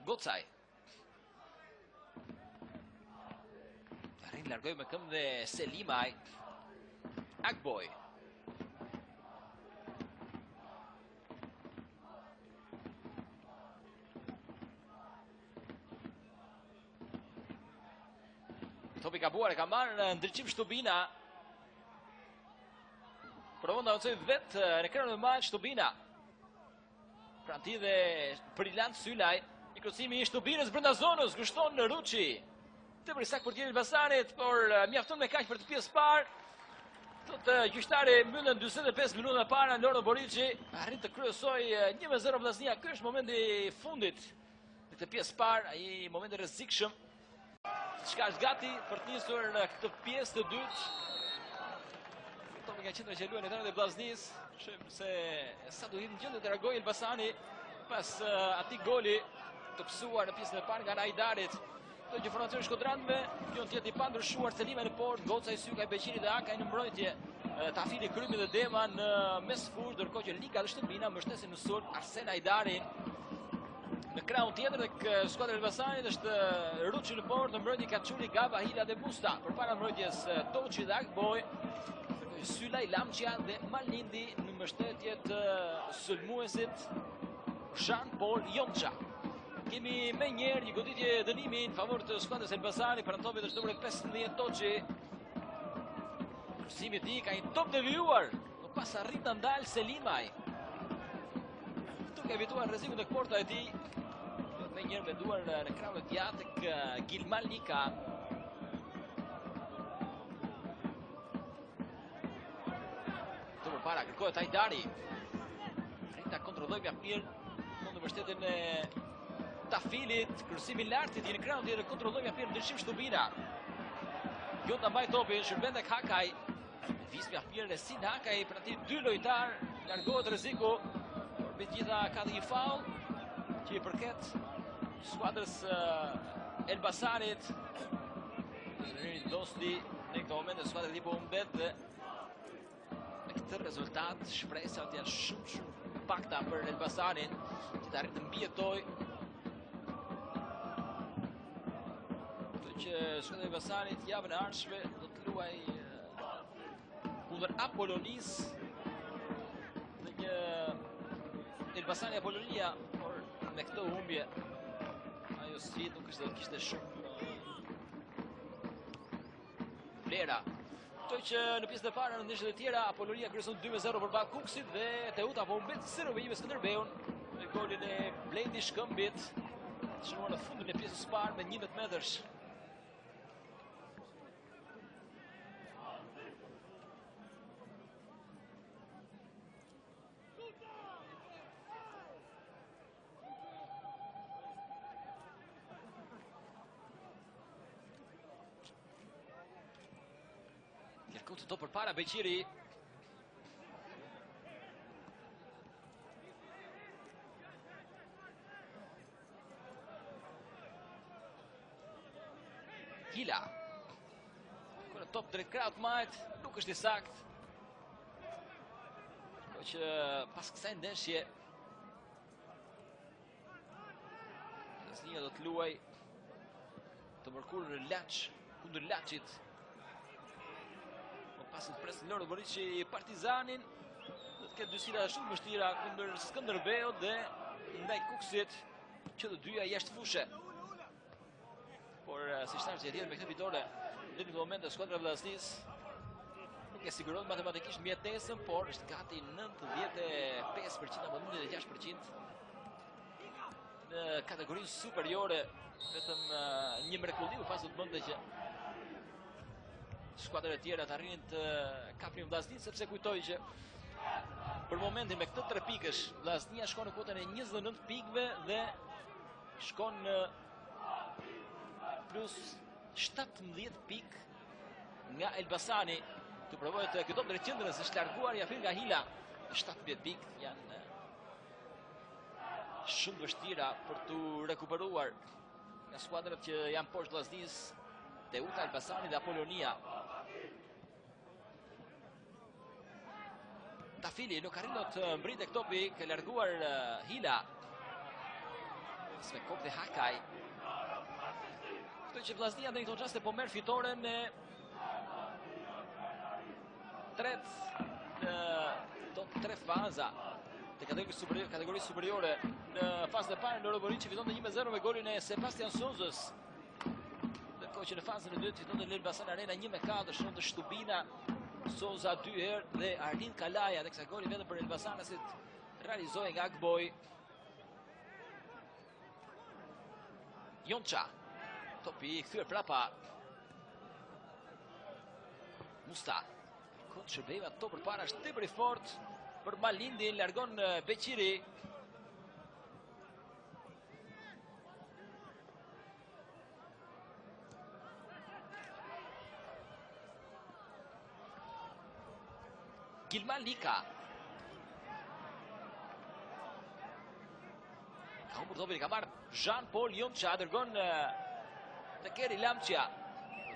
Gocaj. Arrin largoj me këmbë dhe Selimaj. Akboj. Topi ka buar, e ka marrë në ndryqim Shtubina. Provon të avancoj vetë në krahun e mal Shtubina. Pranti dhe brillant Sylaj. I krosimi i Shtubinës brenda zonës, kushton Ruçi. Tepër sakt për tjetër Elbasanit, por mjafton me kaq për të pjesë parë. Të gjyqtari mbyllen 45 minuta para Loro Boriçi, arrit të kryesojë 1-0 Vllaznia. Ky është momenti i fundit në këtë pjesë parë, ai moment i rrezikshëm. Çka është gati për të nisur në këtë pjesë të dytë. Topi nga qendra që luajnë ndërmjet e Vllaznis, shohim se sa do jetë gjendje të reagojë Elbasani pas atij goli të psuar në pjesën e parë nga Najdarit. Të gjë formacion shkodranëve, kjo tjetë i pandryshuar Selima në port, Gocaj, Sykaj, Beqiri dhe Akaj në mbrojtje. Tafili, Krymi dhe Dema në mesfur, ndërkohë që Lika dhe Shtëmbina mbështesin në sulm Arsen Najdarin. Në krahun tjetër tek skuadra e Elbasanit është Ruçi në port, në mbrojtje Kaçuri, Gaba, Hila dhe Musta. Përpara mbrojtjes Toçi dhe Akboj, Sylaj, Lamçia dhe Malindi në mbështetje të sulmuesit Jean-Paul Jonça. Kemi me njerë një goditje dënimi në favor të skuadrës Elbasanit, për në topit është numër 15 Toçi. Kryesimi i tij ka një top devijuar, por pas arrit të ndalë Selimaj. Këtu ka evituar rrezikun tek porta e tij. Me njerë me duar në krahun e tij tek Gilmal Lika. Këtu përpara kërkohet Hajdari. Arrit ta kontrollojë mjaft mirë në mbështetjen e Tafilit, kryesimi i lartit në krahun tjetër kontrolloi mirë ndryshim Shtubina. Jo ta mbaj topin, shërben tek Hakaj. Vis mjaft mirë Resin Hakaj, për aty dy lojtar, largohet rreziku. Me gjitha ka dhe një faull që i përket skuadrës Elbasanit. Zëri Dosti në këtë moment e skuadra e tij po humbet dhe me këtë rezultat shpresat janë shumë pakta për Elbasanin që të arrijë të mbijetojë. Që skuadra e Elbasanit javën e ardhshme do të luajë kundër Apollonis në një Elbasani Apollonia, por me këtë humbje ajo sfidë nuk është do të kishte shumë vlera. Kto që në pjesën e parë në ndeshjet e tjera Apollonia kryeson 2-0 përballë Kuksit dhe Teuta po humbet 0-1 me Skënderbeun me golin e Blendi Shkëmbit, shënuar në fundin e pjesës së parë me 11 metrash. Kërkon të do përpara Beqiri. Hila. Kërë top drejt krahut majt, nuk është i sakt. Ko që pas kësaj ndeshje Vllaznia do të luaj të mërkurën në Laç, kundër Laçit. Pas të presë Loro Boriçi Partizanin, do të ketë dy sfida shumë vështira kundër Skënderbeut dhe ndaj Kuksit, që të dyja jashtë fushe. Por si thash që tjetër me këtë fitore, në këtë moment skuadra e Vllaznis nuk e siguron matematikisht mjetesën, por është gati 95% apo 96%. Në kategorinë superiore, vetëm një mrekulli pas do të bënte që skuadrat e tjera të arrinin të kapnin Vllaznin, sepse kujtoj që për momentin me këtë 3 pikësh Vllaznia shkon në kuotën e 29 pikëve dhe shkon në plus 17 pikë nga Elbasani. Të provohet ky top drejt qendrës, është larguar Jafil nga Hila. 17 pikë janë shumë vështira për të rekuperuar nga skuadrat që janë poshtë vllaznisë, Teuta, Elbasani dhe Apolonia. Tafili nuk arrin dot të mbritet topi, ka larguar Hila. Svekop dhe Hakaj. Këtë që vllaznia në këto çaste po merr fitoren e tre faza të kategorisë superiore. Në fazën e parë Loro që fitonte 1-0 me golin e Sebastian Sozës. Ndërkohë që në fazën e dytë fitonte Elbasan Arena 1-4 shënte Shtubina, Soza 2 herë dhe Arlin Kalaja, dhe kësa goli vetëm për Elbasanasit realizoi nga Akboj. Jonça, topi kthyer prapa. Musta. Kod Shërbejva to përpara është tepër i fortë për Malindin, largon Beqiri. Gilman Lika. Ka humbur topin, ka marrë Jean-Paul Jonça, dërgon tek Eri Lamçia.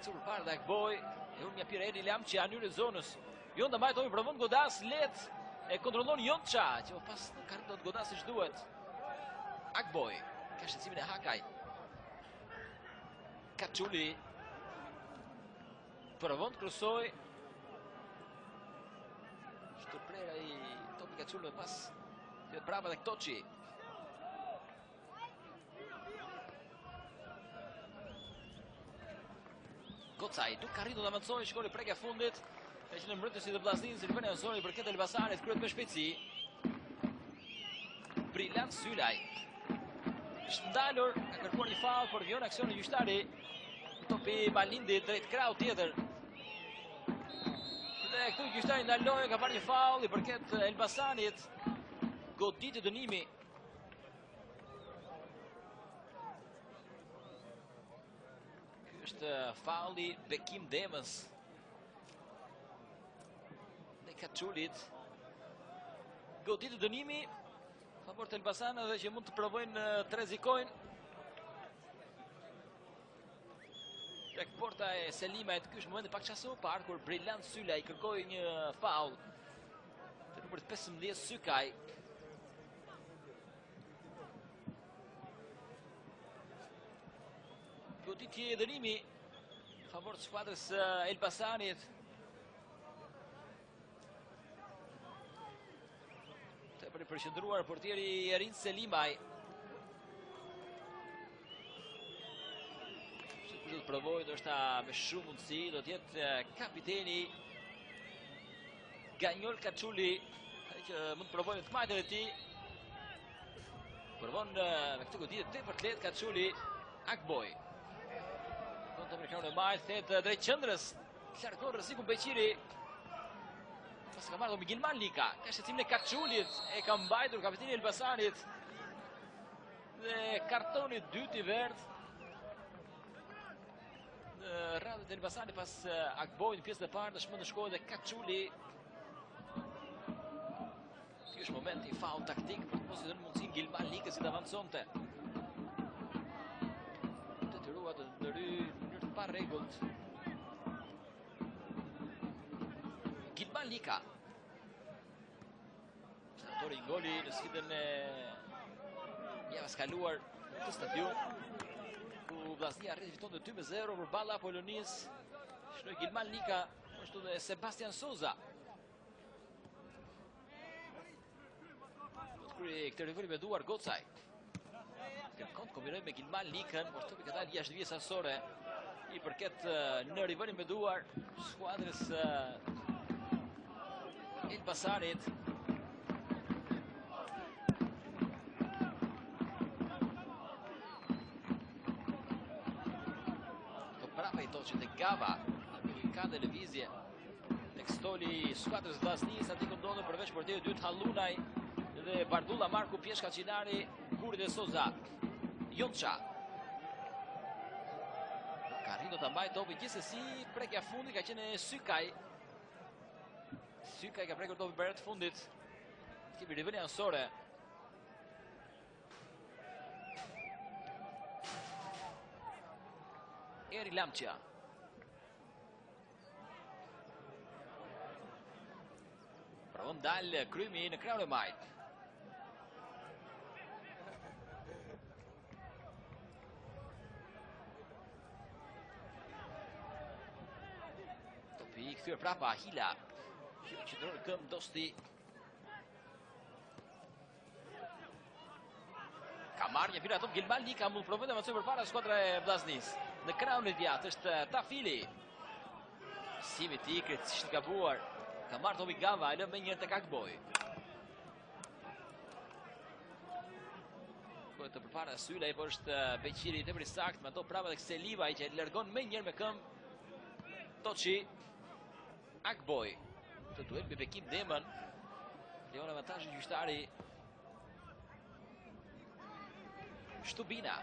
Çu përpara dhe Akboj, e unë mjapir Eri Lamçia në hyrje zonës. Jonda mbaj topi, provon godas, let e kontrollon Jonça, që më pas nuk arrin dot godas siç duhet. Akboj, ka shqetësimin e Hakaj. Kaçuli. Provon të kryesoj. Shturprera i topi Kaçuli pas dhe prapa tek Toçi. Gocaj, nuk ka arritur të avancojë, shkoi prekja fundit. E që në mbrëtësi të vllaznisë, rivënia e zonës për këtë Elbasanit kryet me shpejtësi. Brillant Sylaj. Është ndalur, ka kërkuar një faull, por vijon aksioni gjyqtari. Topi Malindit drejt krau tjetër. Dhe këtu gjyqtari ndaloi, ka parë një faull i përket Elbasanit. Goditi dënimi. Ky është faulli Bekim Demës. Kaçulit. Goditë dënimi favor të Elbasanëve që mund të provojnë të rrezikojnë. Tek porta e Selimait, ky është momenti pak çaso parë kur Brillant Sylaj kërkoi një faull. Te numri 15 Sykaj. Goditje dënimi favor të skuadrës Elbasanit. Për i përqendruar portieri Erin Selimaj. Që të provojë, do shta me shumë mundësi, do tjetë kapiteni Ganjol Kaçuli, që mund të provojnë të majtën e ti. Provon me këtë goditje tepër të lehtë Kaçuli. Akboj. Do të përkërën e majtë, thetë drejt qendrës, largon rrezikun Beqiri. Pas ka marrë Gilman Lika, ka shqetësimin e Kaçulit, e ka mbajtur kapiteni Elbasanit. Dhe kartoni dytë i verdh. Në radhët e Elbasanit pas Akboj në pjesën e parë, dëshmon të shkojë dhe Kaçuli. Ky është momenti i faull taktik për të mos i dhënë mundësinë Gilman Likës si të avanconte. Detyruar të ndërhyjë në mënyrë të parregullt. Gilman Lika. Autori i goli në sfidën e javës kaluar në këtë stadium, ku vllaznia arriti fitonte 2-0 përballë Apolonisë. Shnoi Gilman Lika, ashtu dhe Sebastian Soza. Këtë rivëri me duar Gocaj. Kërkon të kombinoj me Gilman Likën, por topi ka dalë jashtë vijës asore. I përket në rivërin me duar skuadrës Elbasanit. Të prapa i Toçi dhe Gava, ka televizje. Tek stoli skuadrës vllaznisë, aty këndon përveç portierit dytë Hallunaj dhe Bardulla Marku Pjeshka Çinari, Guri dhe Soza. Jonça. Ka arritur ta mbajë topin, gjithsesi prekja fundi ka qenë e Sykaj. Sykaj ka prekur topin për të fundit. Kemi rivënia ansore. Eri Lamqia. Provon dalë Krymi në krahun e majt. Topi i kthyer prapa Hila. Qëndron në këmbë Dosti. Ka marrë një top Gilmal Lika, mund provoj të avancojë përpara skuadra e Vllaznis. Në krahun e djathtë është Tafili. Simi i tij krejtësisht gabuar. Ka marrë topi Gava, e lë më njëherë tek Akboj. Të përpara Sylaj, por është Beqiri tepër i saktë, me ato prapa tek Seliva që e largon më njëherë me këmbë Toçi. Akboj. Të duel me Bekim Demën. Leon avantazhi gjyqtari. Shtubina.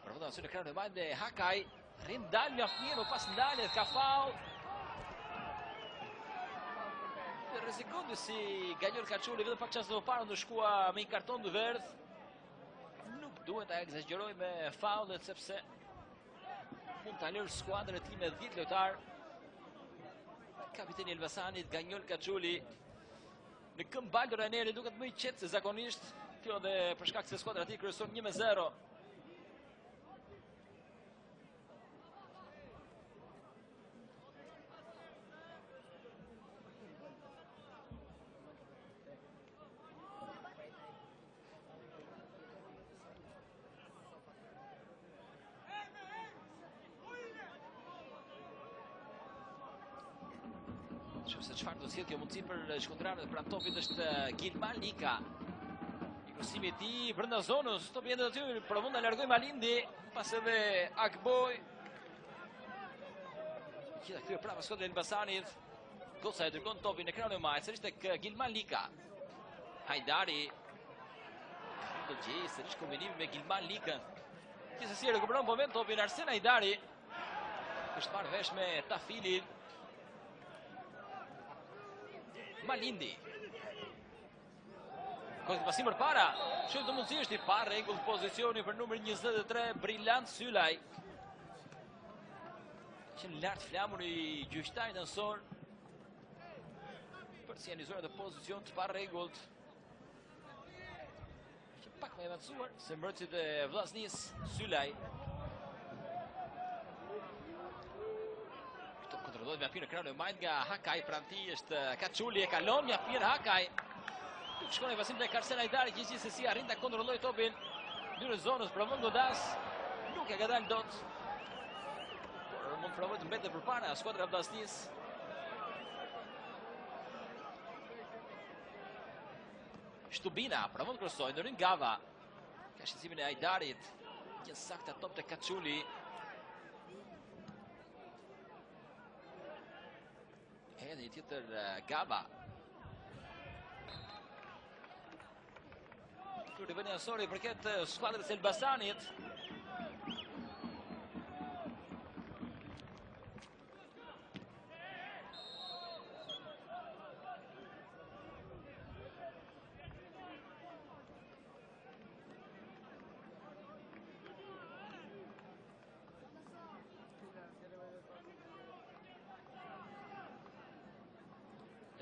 Provon të në krahun e majt dhe Hakaj. Rrim dal mjaft mirë, pas ndaljet ka faull. Rrezikon si Gajol Kaçuli vetëm pak çast më parë ndeshkua me një karton të verdh. Nuk duhet ta egzagjeroj me faullet sepse mund ta lërë skuadrën e tij me 10 lojtar. Kapiteni Elbasanit Gajol Kaçuli në këmbë Baldo Raneri duket më i qetë se zakonisht. Kjo dhe për shkak se skuadra e tij kryeson 1-0. Se çfarë do sjellë kjo mundësi për shkundranët pranë topit është Gilmal Lika. I krosimi i tij brenda zonës, topi ende aty, provon ta largojë Malindi, pas edhe Akboj. Gjithë kthyer prapë skuadra e Elbasanit. Goca e dërgon topin në krahun e majt, sërish tek Gilmal Lika. Hajdari. Do gjej sërish kombinimi me Gilmal Likën. Gjithsesi rekuperon moment topin Arsen Hajdari. Është marrë vesh me Tafilin. Malindi. Kohë pasim për para. Shumë të mundësi është i pa rregull pozicioni për numër 23, Brillant Sylaj. Që në lartë flamur i gjyqtarit ansor për të sinjalizuar atë pozicion të pa rregullt. Që pak më avancuar se mbrojtësit e Vllaznis, Sylaj. Kontrollohet me hapjen në krahun e majt nga Hakaj, pranti është Kaçuli, e kalon me hapjen Hakaj. Shkon e pasim tek Arsen Hajdari, gjithsesi arrin ta kontrollojë topin në zonës, provon godas, nuk e ka dalë dot. Por mund provoj të mbetet përpara skuadra e Vllaznis. Shtubina, provon të krosojë, ndërrin Gava. Ka shqetësimin e Hajdarit, një saktë top tek Kaçuli. Edhe një tjetër Gava. Kjo rivënia ansore përket skuadrës së Elbasanit.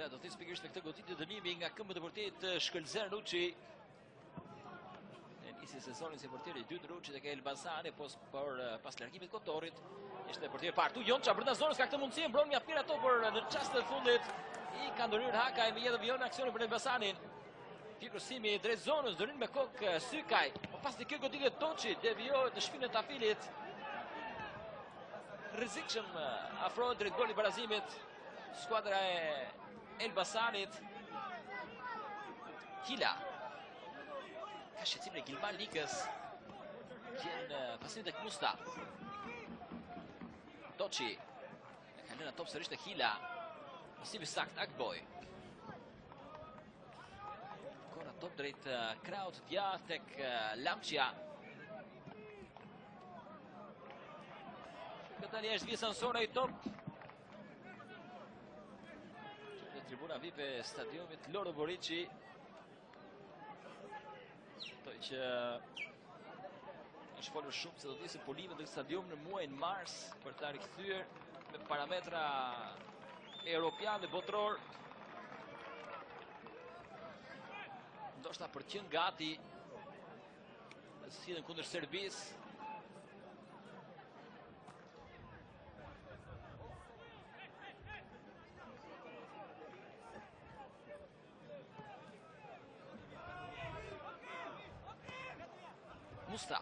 Do të pikërisht me këtë goditje dënimi nga këmbët e portierit Shkëlzer Ruçi. Nisi sezonin si portier i dytë Ruçi tek Elbasani, por pas largimit të Kotorit ishte portier parë. Jonça brenda zonës ka këtë mundësi, mbron mjaft mirë ato, por në çastet e fundit i ka ndërhyrë Hakaj me jetë vion aksionin për Elbasanin. Krosimi drejt zonës, dërim me kokë Sykaj. Pas të kjo goditje Toçi devijohet në shpinën e Tafilit. Rrezikshëm afrohet drejt golit barazimit skuadra e Elbasanit. Hila. Ka shqetësim në Gilmal Likës. Vjen pasim tek Musta. Toçi. E ka lënë top sërish tek Hila. Pasimi sakt Akboj. Kora top drejt krahut të djathtë tek Lamqia. Këtë tani është vjesë ansore i top. tribuna VIP e stadiumit Loro Boriçi. Toj që është folur shumë se do të ishin pulimet në stadium në muajin mars për ta rikthyer me parametra europian dhe botror. Ndoshta për të qenë gati në sfidën kundër Serbisë. Musta.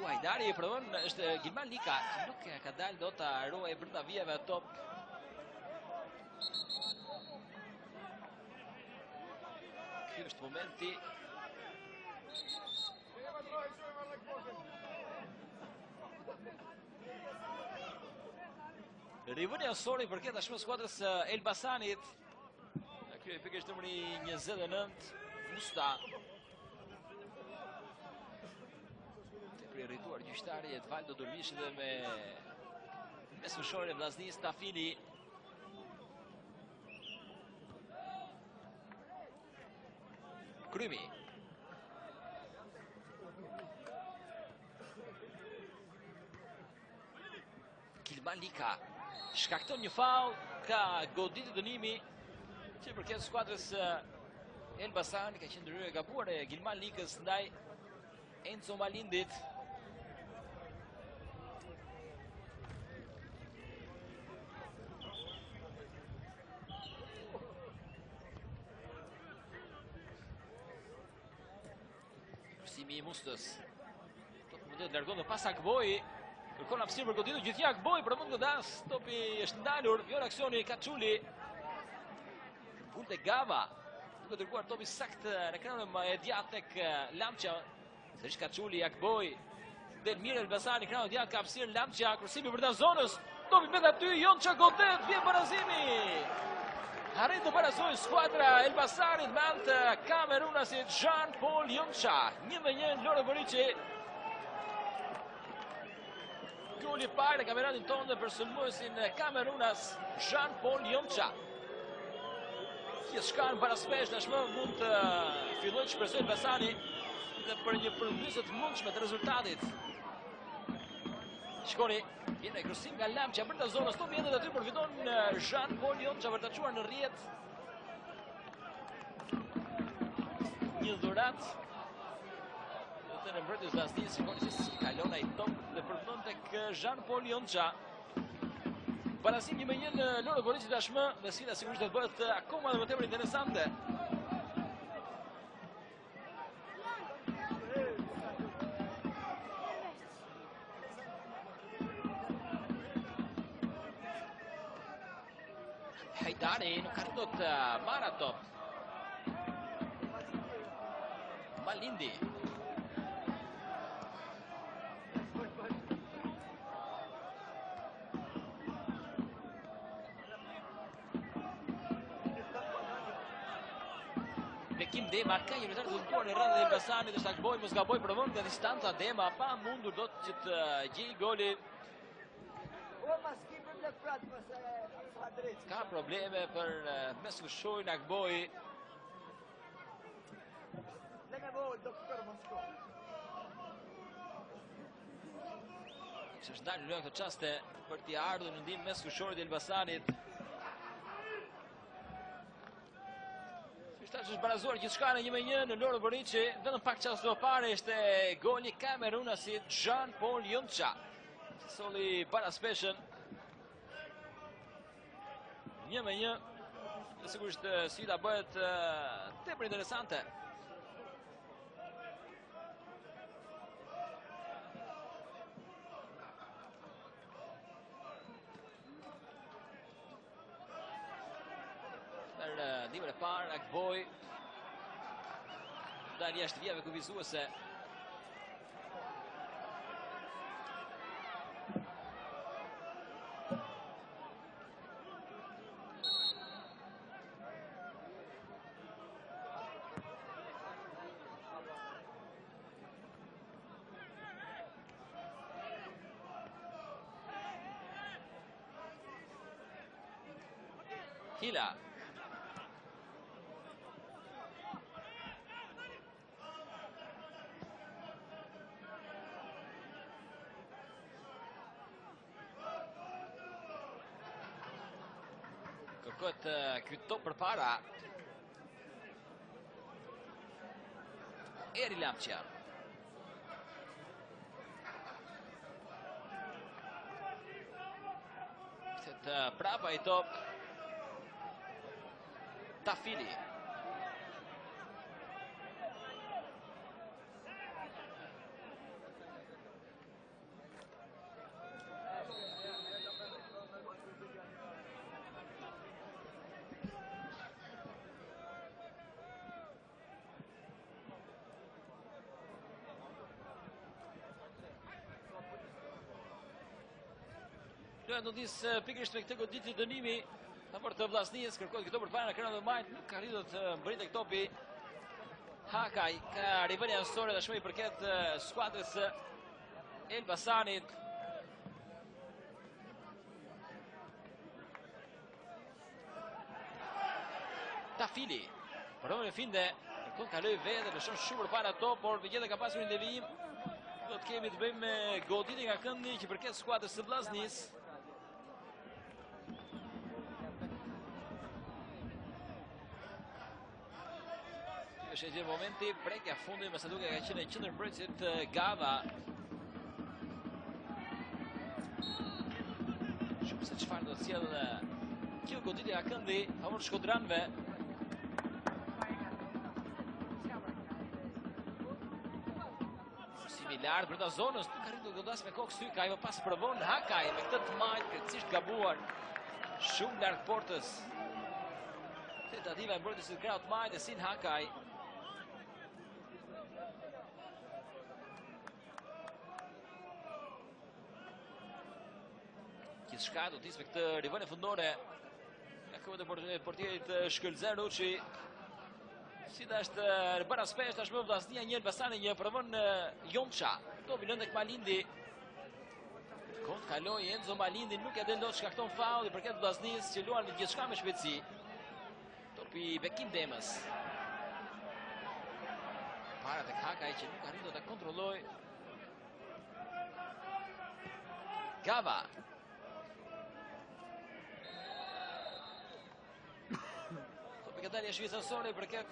Hajdari e provon, është Gilman Lika, që nuk ka dalë do ta ruajë brenda vijave top. Ky është momenti. Rivënia Sori përket tashmë skuadrës Elbasanit. Ky e pikërisht numri 29, Musta. Rrituar gjyqtari Edvaldo Durmishi dhe me mesfushore vllaznisë Tafini. Krymi. Gilman Lika shkakton një faull, ka goditur dënimi që përket skuadrës Elbasan, ka qenë ndryrë e gabuar e Gilman Likës ndaj Enzo Malindit. Simi i Mustës. Topi mundet largon dhe pas Akboj. Kërkon hapësirë për goditur gjithja Akboj, për mund godas. Topi është ndalur, vjon aksioni Kaçuli. Vulte Gava. Duke dërguar topi sakt në krahun e djathtë tek Lamça. Sërish Kaçuli, Akboj. Del mirë Elbasani, krahun e djathtë ka hapësirë Lamça, kursimi brenda zonës. Topi mbet aty, Jonça godet, vjen barazimi. Arrin të barazojë skuadra Elbasanit me anë të kamerunasit Jean-Paul Jonça. 1-1 Loro Boriçi. Goli parë në kampionatin tonë dhe për sulmuesin kamerunas Jean-Paul Jonça. Shkan para spesh tashmë mund të fillojë të shpresojë Elbasani dhe për një përmbysje të mundshme të rezultatit. Shkoni, vjen e kryesim nga Lamça brenda zonës, topi edhe aty përfiton Jean-Paul Jonça për ta çuar në rrjet. Një dhuratë. Dhe në mbrojtjes vllaznisë, shikoni se si kalon ai top dhe përfiton tek Jean-Paul Jonça. Barasim 1-1 në Loro Boriçi tashmë, dhe sfida sigurisht do të bëhet akoma dhe më tepër interesante. Hajdari nuk arrin dot marrë top. Malindi. Bekim Dema ka një lojtar të dëmtuar në rreth e Elbasanit, është Akboj, mos gaboj, provon nga distanca Dema, pa mundur dot që të gjejë golin. Ka probleme për mesfushorin Akboj. Që është dalë në këto qaste për t'i ardhur në ndihmë mesfushorit e Elbasanit. Është barazuar gjithçka në 1-1 në Loro Boriçi, vetëm pak çaste më parë ishte goli kamerunasit Jean-Paul Jonça. Solli para speshën. 1-1. Dhe sigurisht sfida bëhet tepër interesante. Dimër e parë, Akboj dalë jashtë vijave kufizuese. Hila. Kërkohet ky top përpara. Eri Lamqia. Prapa i top. Tafili. Do disë pikërisht me këtë goditje dënimi favor të Vllaznisë, kërkohet këto përpara në krahun e majt, nuk ka arritur të mbërritet topi. Hakaj ka rivënia ansore tashmë i përket skuadrës së Elbasanit. Tafili. Provon e finde, kërkon kaloi vetë, lëshon shumë përpara top, por megjithëse ka pasur një devijim. Do të kemi të bëjmë me goditje nga këndi që përket skuadrës së Vllaznisë. Është një momenti, prekja fundi me sa duke ka qenë në qendër mbrojtësit Gava. Shumë se çfarë do të sjellë kjo goditje nga këndi favor shkodranëve. Similar brenda zonës, nuk arritur godas me kokë sy, ka më pas provon Hakaj me këtë të majt, krejtësisht gabuar. Shumë larg portës. Tentativa e mbrojtjes së krahut majt e Sin Hakaj. Shka do t'isë me këtë rivënë fundore nga këvët e portierit Shkëlzer Ruçi. Si da është bëra spesh, tashmë Vllaznia një Elbasani, një provon Jonça. Topi lënë tek Malindi. Kont kaloi Enzo Malindi, nuk e del dot shkakton faul i përket Vllaznisë që luan gjithçka me shpejtësi. Topi Bekim Demës. Para tek Hakaj që nuk arriti ta kontrolloj. Gava. Ka dalë shvisa sore i përket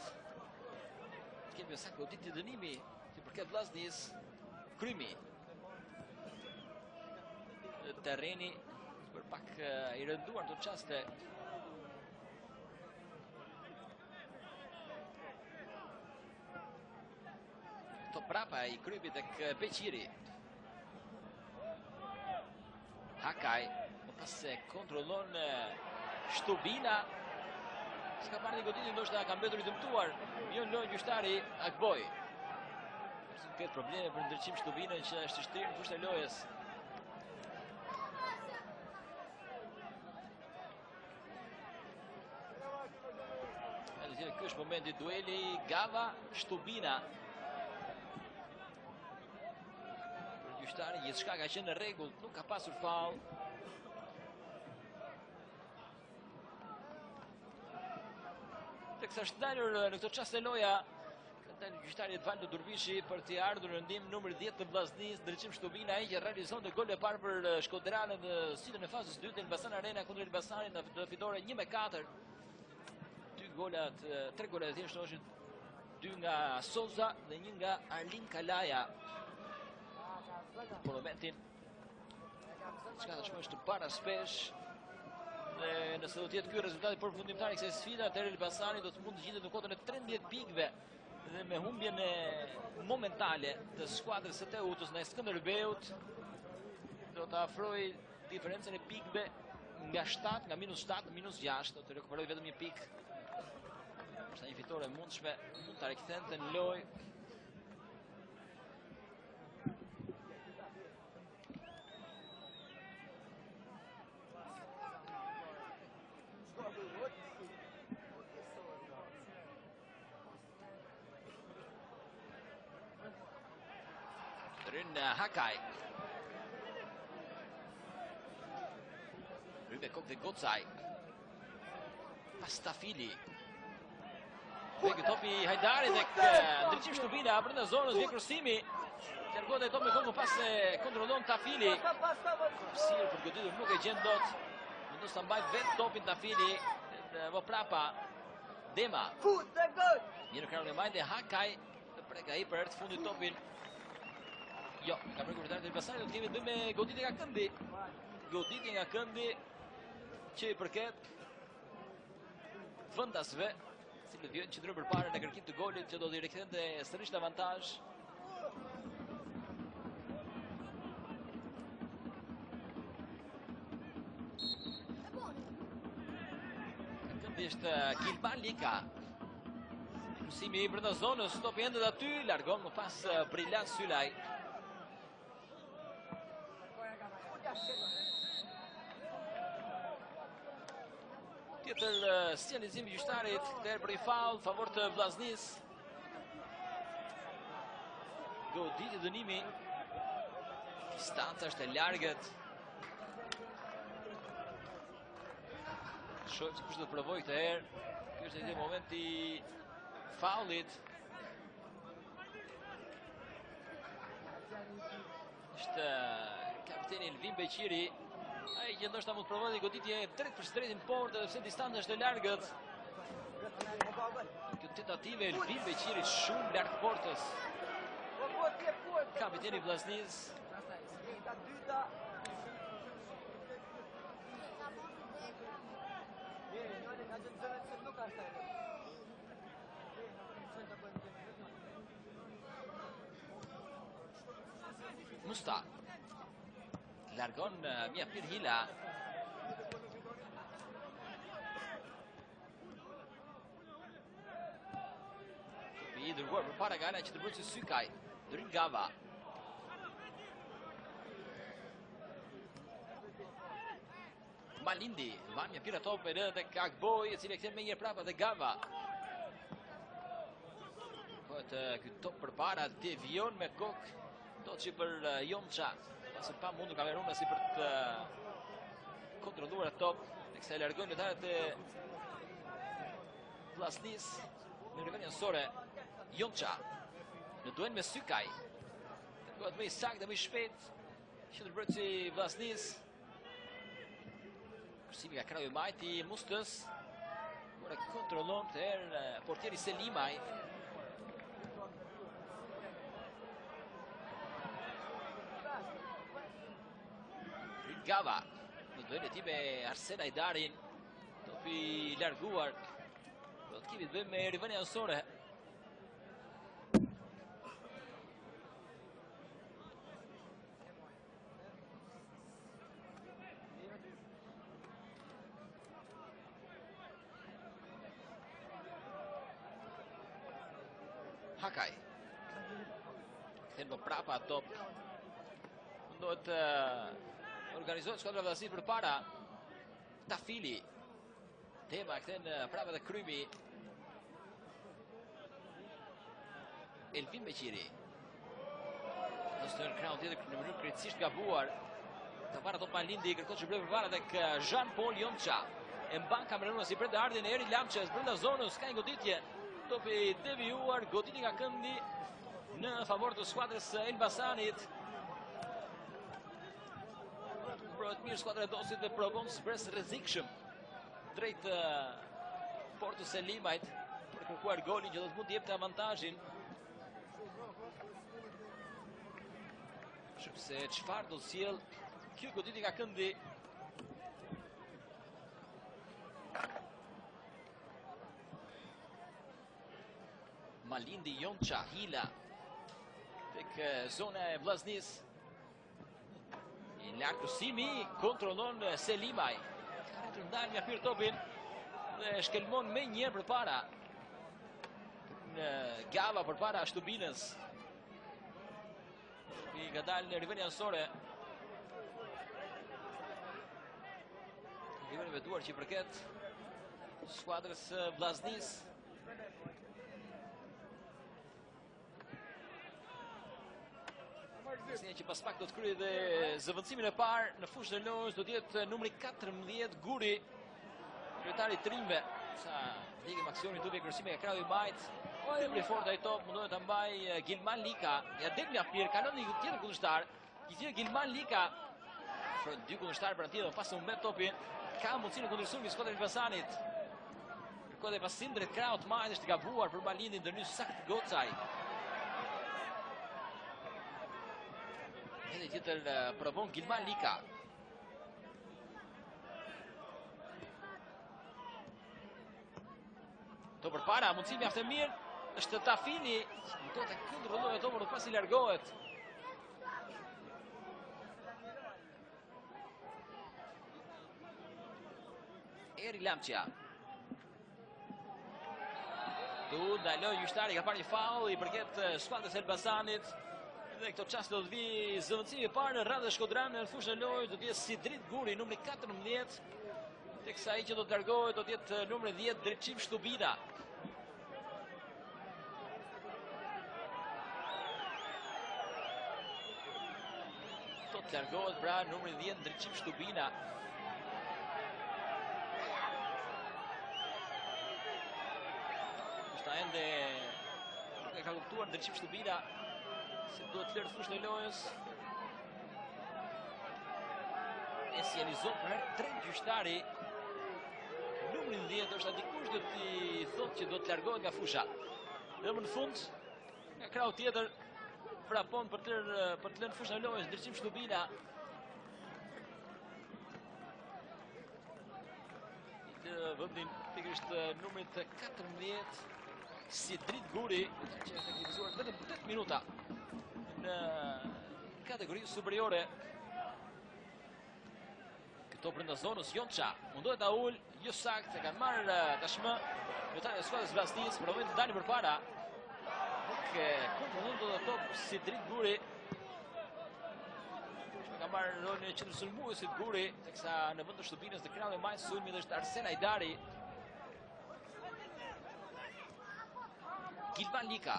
kemi sa goditje dënimi i përket Vllaznisë. Krymi terreni për pak i rënduar të çaste. To prapa i Krymi tek Beqiri. Hakaj pas se kontrollon Shtubina. Ska parë një goditje ndoshta ka mbetur i dëmtuar. Jo lojë gjyqtari Akboj. Përse nuk ketë probleme për ndërçim Shtubinën që është i shtrirë në fushën e lojës. Ky është momenti dueli Gava Shtubina. Për gjyqtari gjithçka ka qenë në rregull, nuk ka pasur faul. Teksa është dalur në këtë çast e loja, ka dalë gjyqtari Edvaldo Durbishi për t'i ardhur në ndim numër 10 të Vllaznisë, ndërçim Shtubina ai që realizonte golin e parë për Shkodranën në sitën e fazës 2 të Elbasan Arena kundër Elbasanit në fitore 1-4. 3 gola të tjerë shtohen 2 nga Soza dhe 1 nga Arlin Kalaja. Por momentin çka tashmë është para spesh. Dhe nëse do të jetë ky rezultati përfundimtar i kësaj sfide, atëherë Elbasani do të mund të gjendet në kotën e 13 pikëve dhe me humbjen momentale të skuadrës së Teutës në Skënderbeut do të afrojë diferencën e pikëve nga 7, nga -7 në -6, do të rekuperojë vetëm një pikë. Është një fitore mundshme, mund ta rikthente në lojë. Hakaj. Rybekov dhe Gocaj. Pas Tafili. Vekë topi Hajdarit dhe ndryqim shtubina brenda zonës, vjen krosimi. Largohet ai top me kokën pas se kontrollon Tafili. Sirë për goditur nuk e gjen dot. Vendos ta mbaj vetë topin Tafili. Vë prapa Dema. Një në krahun e majtë Hakaj. Prek ai për herë të fundit topin. Jo, ka prekur vërtetë Elbasanit, do të kemi të bëjmë me goditje nga këndi. Goditje nga këndi që i përket vendasve, cilët vjen qëndrojnë përpara në kërkim të golit që do t'i rikthente sërish në avantazh. Këndi është Gilban Lika. Krysimi i brenda zonës, topi ende dhe aty, largon më pas Brillan Sylaj. Tjetër sinjalizim i gjyqtarit, der për i faul, favor të Vllaznis. Goditje dënimi. Distanca është e largët. Shohim se kush do të provojë këtë herë. Ky është edhe momenti i faulit. Është kapiteni Elvin Beqiri. Ai që ndoshta mund të provojë goditje drejt për drejtin portë, edhe pse distanca është e largët. Kjo tentative Elvin Beqirit shumë larg portës. Kapiteni Vllaznis. Musta largon Miapir Hila. I dërguar përpara nga ana që ndërprerësi Sykaj, Dorin Gava. Malindi, van Miapir top edhe tek Akboj, i cili kthen më një prapa dhe Gava. Po ky top përpara devion me kokë. Do që për Jonça, pasë pa mundur Kameruna si për të kontrolluar e top, dhe kësa e largojnë lojtarët e Vllaznis në rivën janësore. Jonça në duel me Sykaj, kërkohet më i saktë dhe më i shpejt që ndërprerësi Vllaznis. Kursimi nga kraju i majti Mustës, por e kontrollon këtë herë portieri Selimaj. Gava në duel e tij me Arsen Hajdarin, topi i larguar. Do të kemi të bëjmë me rivën janësore. Hakaj kthen më prapa top. Mundohet organizohet skuadra Vllaznis përpara. Tafili. Dema kthen prapa dhe Krymi. Elvin Beqiri. Nësë në krahun tjetër në mënyrë krejtësisht gabuar. Tavara top Malindi kërkon që blej përpara tek Jean-Paul Jonça. E mban Kameruna si brenda ardhin e Eri Lamçes brenda zonës, ka një goditje. Topi devijuar, goditje nga këndi në favor të skuadrës së Elbasanit. Provet mirë skuadra e Dosit dhe provon zbres rrezikshëm drejt portës së Selimajt për kërkuar golin që do të mund të jepte avantazhin. Sepse çfarë do sjell kjo goditje nga këndi. Malindi, Jonça, Hila tek zona e Vllaznis. I larg krysimi, kontrollon Selimaj. Ka të ndalë Miapir topin dhe shkelmon me njërë përpara. Në Gava përpara Shtubinës. I ka dalë në rivën janësore. Rivën e vetuar që i përket skuadrës Vllaznis. Sinja që pas pak do të kryej dhe zëvendësimin e parë në fushën e lojës do të jetë numri 14 Guri, kryetari i Trimve. Sa ligë aksionin duke kryesime ka krau i majt. Tepër fort ai top, mundohet ta mbaj Gilman Lika. Ja del nga Pir, kalon një tjetër kundërshtar. Gjithë Gilman Lika. Afro dy kundërshtar për tjetër, pas u mbet topin. Ka mundësinë kundërshtuar me skuadrën e Elbasanit. Kërkoi pasim drejt kraut majt, është i gabuar për Malindin, ndërnys sakt Gocaj. Edhe tjetër provon Gilman Lika. To përpara, mundësi mjaft e mirë, është Tafini, do të kontrollojë ato, por pas i largohet. Eri Lamçia. Tu ndaloi gjyqtari, ka parë një faul i përket skuadrës Elbasanit. Dhe këto çaste do të vi zëvendësimi i parë në radhën e Shkodranë në fushën e lojës, do të jetë Sidrit Guri, numri 14, teksa ai që do të largohet do të jetë numri 10 Dreçim Shtubina. Do të largohet pra numri 10 Dreçim Shtubina. Është ende nuk e ka kuptuar Dreçim Shtubina se duhet të lërë fushën e lojës. E sinjalizon për herë tre gjyqtari. Numri 10 është dikush do t'i thotë që do të largohet nga fusha. Dhe më në fund, nga krau tjetër, frapon për të lënë fushën e lojës, Dreçim Shtubina. Në vendin pikërisht numrit 14, Sidrit Guri, që është aktivizuar vetëm 8 minuta në kategorinë superiore. Këto brenda zonës Jonça mundohet ta ul, jo saktë, kanë marrë tashmë lojtarët e skuadrës Vllaznisë, provojnë të dalin përpara. Nuk kontrollon dot ato Sidrit Guri. Ka marrë rolin e qendrësulmuesit Guri, teksa në vend të Shtubinës të krau e majt sulmi dhe është Arsen Ajdari. Gilman Lika.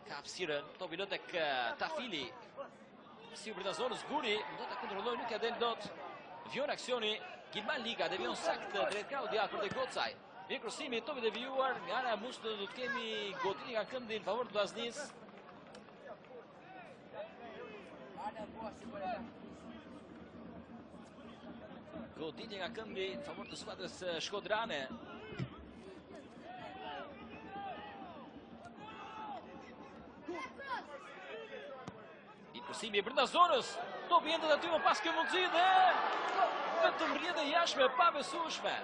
Ka hapësirën, topi lë tek Tafili. Si u brenda zonës Guri, do ta kontrollojë, nuk ja del dot. Vjon aksioni, Gilman Lika devion sakt drejt Klaudia për te Gocaj. Vjen krosimi, topi devijuar nga ana e Mustë, do të kemi goditje nga këndi në favor të Vllaznisë. Goditje nga këndi në favor të skuadrës shkodrane. Krosimi i brenda zonës, topi jendet aty më pas kjo mundësi dhe vetëm rrjedhje jashtme pa besueshme.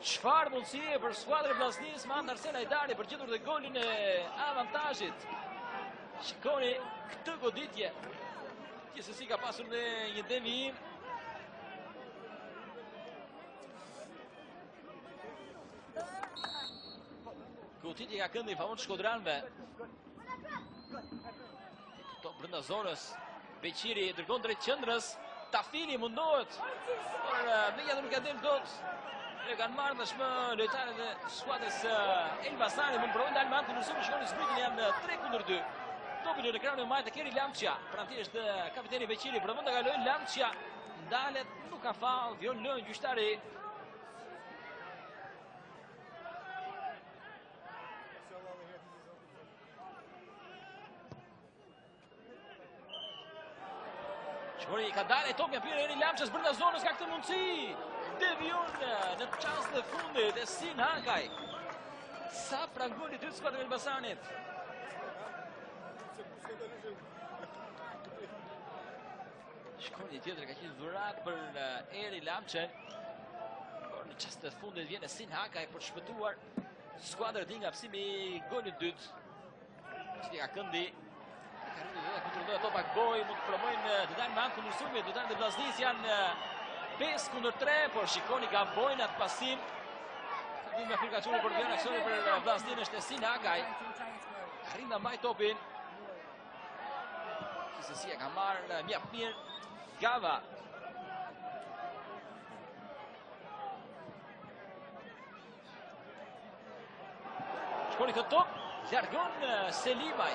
Çfarë mundësie për skuadrën e Vllaznisë me anë Arsen Ajdari për gjetur dhe golin e avantazhit. Shikoni këtë goditje. Gjithsesi ka pasur dhe një devijim. Goditje nga këndi në favor të shkodranëve. Brenda zonës, Beqiri dërgon drejt qendrës, Tafini mundohet, por Beja nuk ka del dot. E kanë marrë tashmë lojtarët e skuadrës Elbasanit, mund provojnë dalë me anë kundërshtuar, shikoni zbritjen janë 3-2. Topi në ekranin e majtë Keri Lamçia, pranti është kapiteni Beqiri, provon ta kalojë Lamçia, ndalet, nuk ka faull, vjon lënë gjyqtari. Shkori ka dalë topi nga Eri Lamças brenda zonës ka këtë mundësi. Devion në çastin e fundit e Sin Hakaj. Sa pra goli i dytë skuadrës Elbasanit. Shkori tjetër ka qenë dhurat për Eri Lamçën. Por në çastin e fundit vjen Sin Hakaj për të shpëtuar skuadrën e tij nga hapësimi i golit dytë. Cili ka këndi kontrolloi ato Bakboj, mund të provojnë të dalin me anë kundërshtuar, lojtarët e Vllaznisë janë 5-3, por shikoni gabojnë atë pasim. Këndimi aplikacioni për vjen aksioni për Vllazninë është Sin Hakaj. Arrin ta mbaj topin. Gjithsesi e ka marrë mjaft mirë Gava. Shkoni këtë top, largon Selimaj.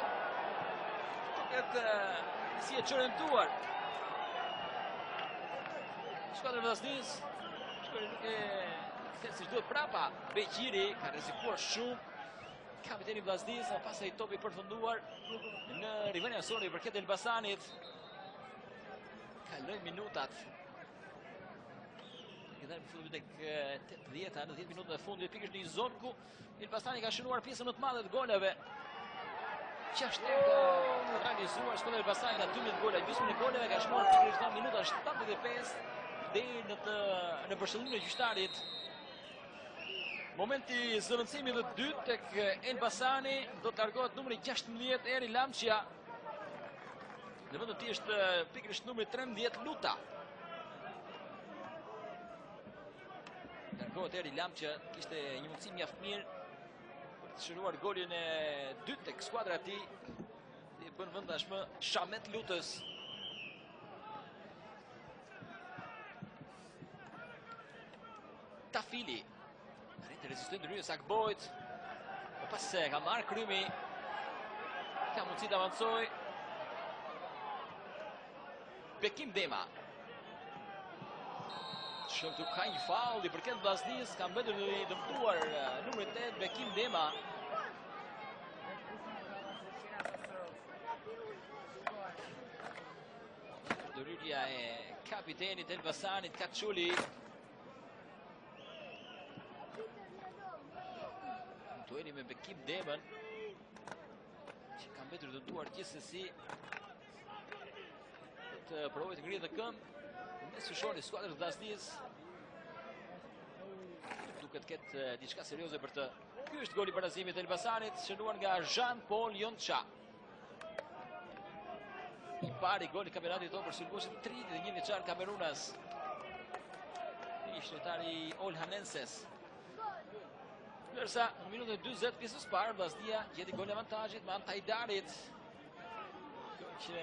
Si e qërëntuar. skuadra e Vllaznis. Shkoi nuk e thënë si duhet prapa. Beqiri ka rrezikuar shumë. Kapiteni i Vllaznis, pastaj topi përfunduar në rivendin e sori përket Elbasanit. Kalojnë minutat. Edhe në fund tek 80-a, në 10 minutat e fundit pikërisht në një zonë ku Elbasani ka shënuar pjesën më të madhe të goleve. 6 ka realizuar skuadra e Elbasanit nga 12 gola, gjysmën e goleve ka shënuar pikërisht në minuta 75 deri në përshëllimin e gjyqtarit. Momenti zëvendësimi të dytë tek Elbasani, do të largohet numri 16 Eri Lamçia. Në vend të tij është pikërisht numri 13 Luta. Largohet Eri Lamçia, kishte një mundësi mjaft mirë për të shëruar golin e dytë tek skuadra e tij. I bën vend tashmë Shamet Lutës. Tafili. Rritë rezistojnë rrujës Akbojt. Po pas se ka marrë Krymi. Ka mundësi të avancoj. Bekim Dema. Shumë të ka një faul i përket Vllaznis. Ka mbetur i dëmtuar numri 8 Bekim Dema. Ndërhyrja e kapitenit Elbasanit Kaçuli. Dueli me Bekim Demën, që ka mbetur të dëmtuar gjithsesi. Të provoj të ngrihet në këmbë mes fushori skuadrës Vllaznis. Duket ketë diçka serioze për të. Ky është goli i barazimit të Elbasanit, shënuar nga Jean-Paul Jonça. I pari gol i kampionatit tonë për sulmuesin 31 vjeçar kamerunas. Ish lojtari Olhanenses. Ndërsa në minutën 40 pjesës parë Vllaznia gjeti gol e avantazhit me Antajdarit. Që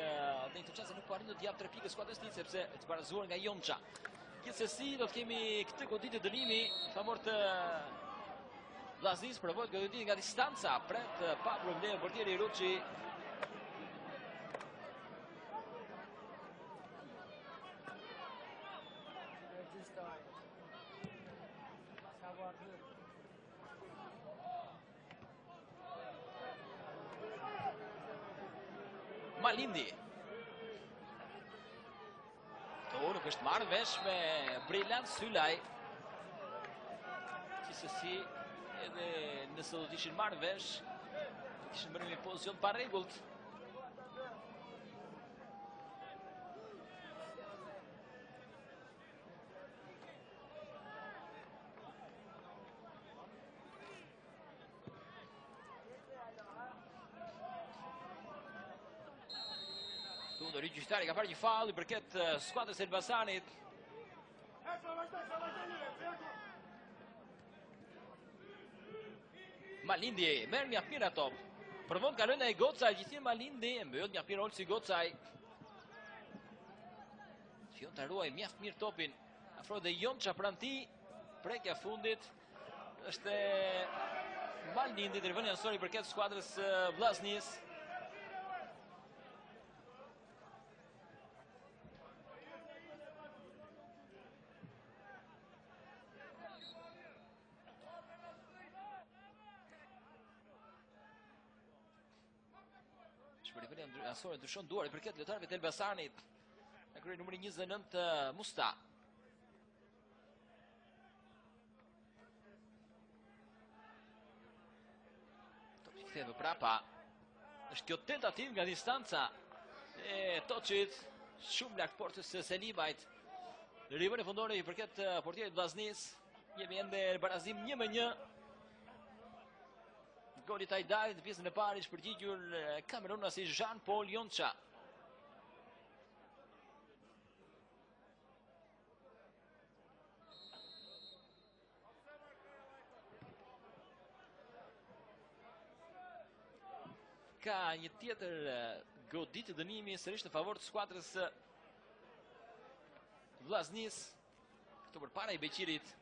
në këtë çast nuk po arrin të jap 3 pikë skuadrës tij sepse është barazuar nga Jonça. Gjithsesi do të kemi këtë goditë dënimi në favor të Vllaznis, provohet goditë nga distanca, pret pa probleme portieri Ruçi. Malindi. Këto nuk është marrë vesh me Brillant Sylaj. Gjithsesi edhe nëse do të ishin marrë vesh, kishin bërë një pozicion pa rregullt. Gjyqtari ka parë një faul i përket skuadrës së Elbasanit. Malindi merr mjaft mirë top. Provon kalon ai Gocaj, gjithë Malindi e mbyll mjaft mirë Olsi Gocaj. Fion ta ruaj mjaft mirë topin. Afro dhe Jonça pranë tij, prekja fundit është Malindi, rivendja ansori përket skuadrës Vllaznis. Ansore ndryshon duar i përket lojtarëve të Elbasanit. Në krye numri 29 Musta. Topi ktheve prapa. Është kjo tentativë nga distanca e Toçit, shumë lart portës së Selibajt. Rivendja fundore i përket portierit Vllaznis. Jemi ende në barazim 1-1. Goli i Tajdarit në pjesën e parë i shpërgjigjur kamerunasi Jean-Paul Jonça. Ka një tjetër goditë dënimi sërish në favor të skuadrës Vllaznis. Këto përpara i Beqirit.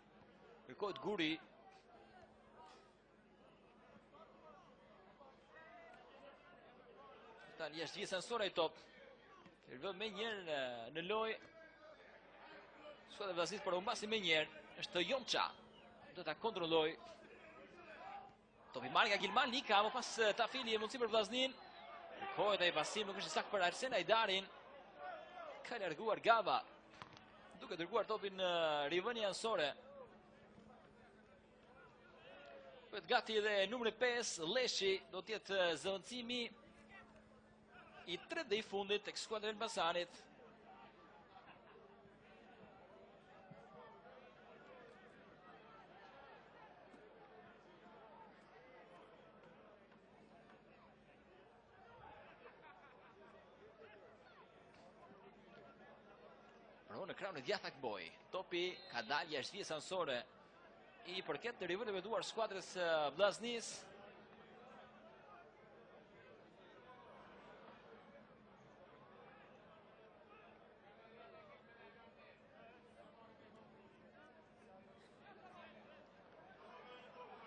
Kërkohet Guri. Tani jashtë sensora i top. Rivë me njërë në loj. skuadra e Vllaznisë, por u mbasi më njëherë është Jonça. Do ta kontrolloj. Topi marrë nga Gilman Lika, më pas Tafili e mundësi për Vllaznin. Kërkohet ai pasim, nuk është sakt për Arsen Ajdarin. Ka larguar Gava, duke dërguar topin në rivënie anësore. Bëhet gati edhe numri 5, Leshi, do tjetë zëvendësimi i 3 dhe i fundit tek skuadra e Elbasanit. Në krahun e djathtë Akboj. Topi ka dalë jashtë vijës anësore. I përket të rivënieve duar skuadrës Vllaznisë.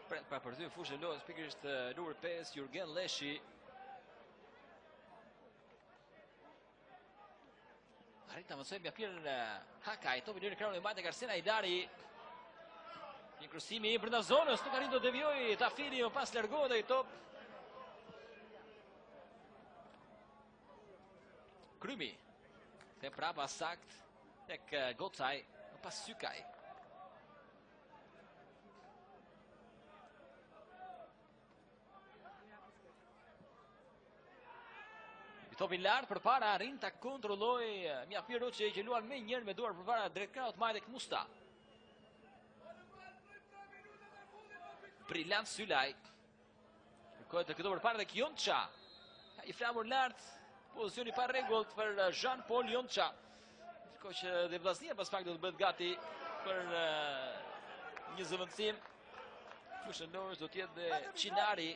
Pret pa për dy fushën e lojës pikërisht numri 5 Jurgen Leshi. Arrit të avancojmë mja pirën Hakaj, topi në krahun e mbajtë Arsen Ajdari. Një krusimi i brenda zonës, nuk arrit do devijoj Tafiri, më pas largohet ai top. Krymi, the prapa sakt tek Gocaj, më pas Sykaj. Topi lart përpara arrin ta kontrolloj Mjafir Roçi që luan më njëherë me duar përpara drejt krahut Majtek Musta. Brillant Sylaj. Kërkohet të këto përpara tek Jonça. I flamur lart, pozicioni pa rregullt për Jean Paul Jonça. Ndërkohë që dhe Vllaznia pas pak do të bëhet gati për një zëvendësim. Fushën e lojës do të jetë dhe Çinari.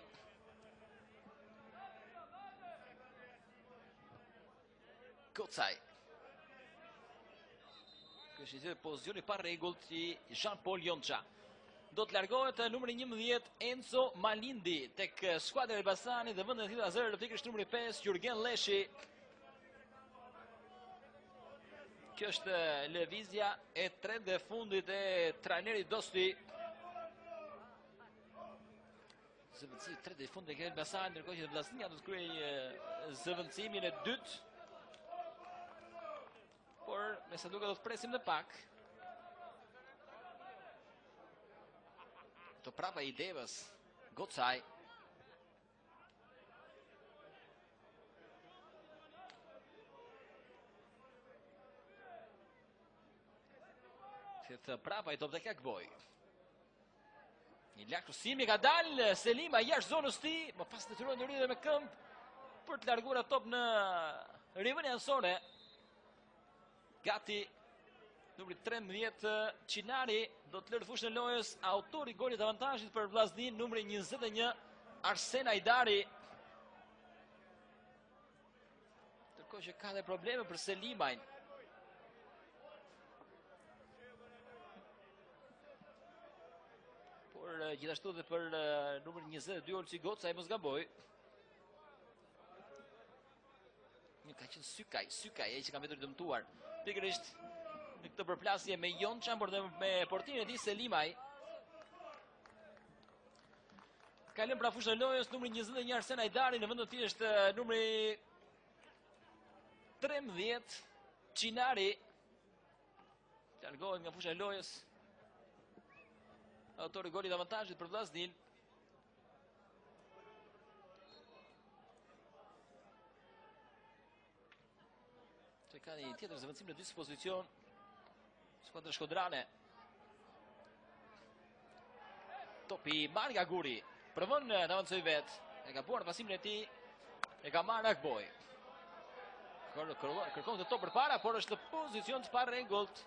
Gocaj. Kështu që pozicioni pa rregullt i Jean Paul Jonça. Do të largohet numri 11 Enzo Malindi tek skuadra e Elbasanit dhe vendet e tij të azerë pikërisht numri 5 Jurgen Leshi. Kjo është lëvizja e 3 dhe fundit e trajnerit Dosti. Zëvendësi 3 dhe fundit e Elbasanit, ndërkohë që Vllaznia do të kryejë zëvendësimin e dytë. Por me sa duket do të presim në pak. Të prapa i Devës, Gocaj. Të prapa i top tek Akboj. Një lak krusimi ka dalë Selima jashtë zonës ti, më pas detyrohet në rrjedhë me këmbë për të larguar atë top në rivënien anësore. Gati numri 13 Çinari do të lërë fushën e lojës, autori golit avantazhit për Vllaznin numri 21 Arsen Ajdari. Ndërkohë që ka dhe probleme për Selimajn. Por gjithashtu dhe për numri 22 Olci Gocaj mos gaboj. Një ka qenë Sykaj e që ka mbetur dëmtuar. Pikërisht në këtë përplasje me Jonça, por dhe me portirin e tij Selimaj. Ka lënë pra fushën e lojës numri 21 Arsen Ajdari, në vend të tij është numri 13 Çinari. Largohet nga fusha e lojës autori golit avantazhit për Vllaznin. Ka një tjetër zëvendësim në dispozicion skuadra shkodrane. Topi marrë nga Guri, provon të avancoj vet, e ka buar pasimin e tij, e ka marrë Akboj. Kërkon të top përpara, por është në pozicion të pa rregullt.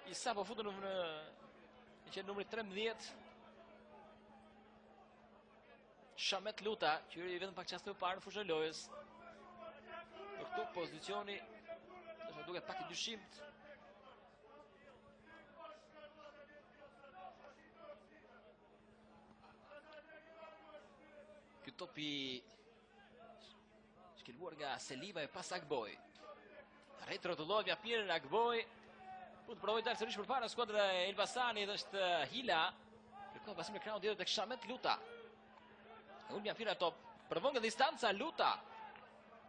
I sapo futën në numri 13 Shamet Luta, që i vetëm pak çaste më parë në fushën e lojës. Në këtë pozicioni duke pak i dyshimt. Ky topi shkelbuar nga Selima e pas Akboj. Retrodullohet mja pirën Akboj. Të provoj dalë sërish përpara skuadra e Elbasanit dhe është Hila. Kërkon pasim në ekranin tjetër tek Shamet Luta. Ulmi afira top, provon nga distanca Luta.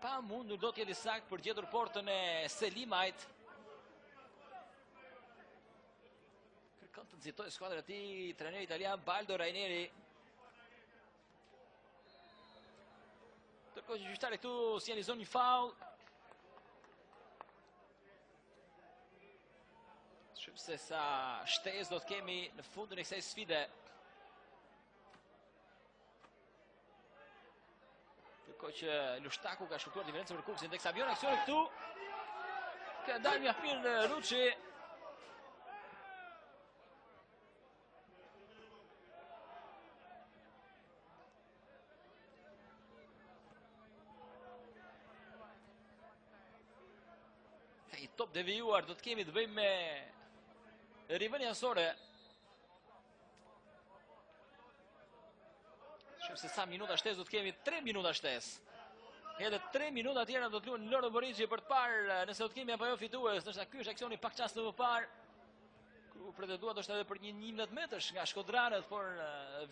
Pa mundur do të jetë i saktë për gjetur portën e Selimajt. Kërkon të nxitojë skuadra e tij trajneri italian Baldo Raineri. Ndërkohë që gjyqtari këtu sinjalizon një faull. Shumë se sa shtesë do të kemi në fundin e kësaj sfide. Ndërkohë që Lushtaku ka shkruar diferencën për Kuksin, teksa vjen aksioni këtu. Ka dalë mjaft mirë Ruçi. I top devijuar do të kemi të bëjmë me rivënien ansore. Shumë se sa minuta shtesë do të kemi, 3 minuta shtesë. Edhe 3 minuta tjera do të luajë Loro Boriçi për të parë nëse do të kemi apo jo fitues. Ndoshta ky është aksioni pak çast më parë. Ku pretendua ndoshta edhe për një 11 metrash nga shkodranët, por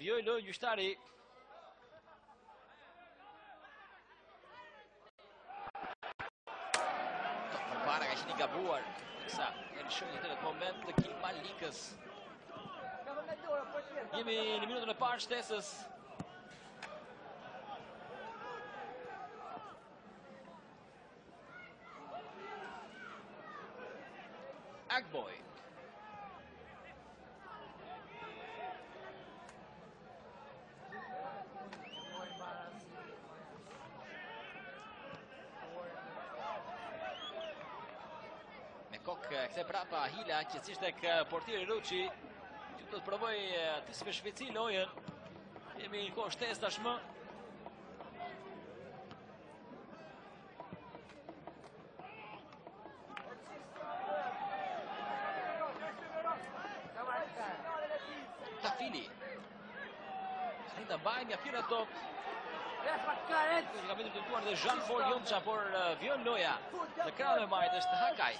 vjoi lojë gjyqtari. Para ka qenë i gabuar, sa në shumë të moment të Gilman Likës. Jemi në minutën e parë shtesës. Agboj. Kthe prapa Hila, qësisht tek portieri Ruçi, që do të provoj të shpejtësi lojën. Jemi në kohë shtesë tashmë. Tafili. Rita mbaj mjaft mirë top. Ka vetë tentuar dhe Jean-Paul Jonça, por vjen loja. Në krahun e majt është Hakaj.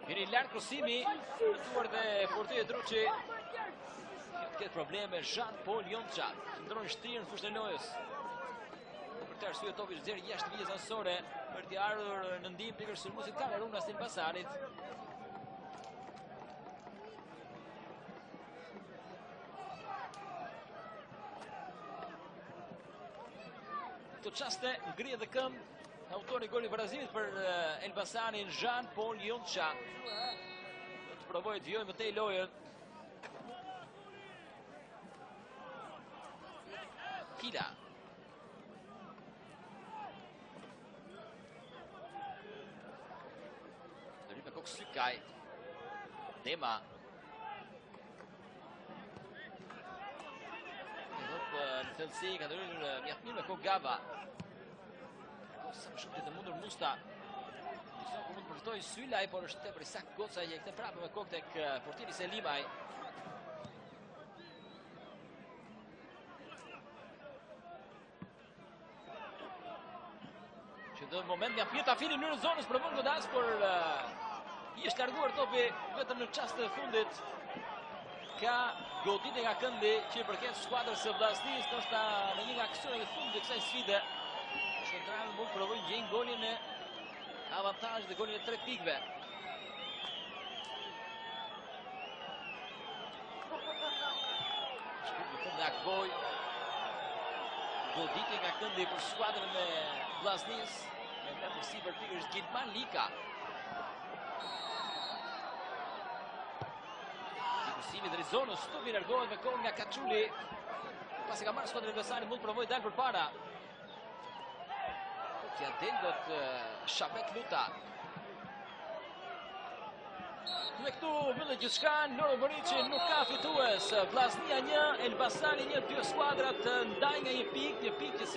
Vjen i lart krosimi, tentuar dhe portieri Ruçi. Të ketë probleme Jean-Paul Jonça, që ndron shtirë në fushën e lojës. Për të arsye topi zgjer jashtë vijës ansore për të ardhur në ndihmë pikër sulmuesit Kamerunas të Elbasanit. Të qaste ngrihet dhe këmbë autori i golit Brazilit për Elbasanin, Jean-Paul Jonça. Do të provojë të vijojë më tej lojën. Hila. Ndërhyrje me kokë Sykaj. Dema. Në thellësi ka ndërhyrë mjaft mirë me kokë Gava. Sa më shumë të mundur Musta. Disa ku mund të përfitojë Sylaj, por është tepër i saktë goca që kthe prapë me kokë tek portieri Selimaj. Që në moment mjaft mirë Tafili në zonës provon godas, por i është larguar topi vetëm në çastin e fundit. Ka goditje nga këndi që i përket skuadrës së Vllaznisë, ndoshta në një nga aksionet e fundit të kësaj sfide. Shkodranët mund të provojnë gjejnë golin e avantazh dhe golin e 3 pikëve. Shkurt në fund nga Agboj. Goditje nga këndi për skuadrën e Vllaznisë. Me nga përsipër pikër është Gilman Lika. Simi dhe Rizonës, stupi largohet me kohën nga Kaçuli. Pas e ka marrë skuadrën e Elbasanit, mund të provojë dalë përpara. Kja delgot Shamet Luta. Me këtu vëllë gjithçka, Loro Boriçi nuk ka fitues. Vllaznia 1, Elbasani 1, dy skuadrat ndaj nga një pikë që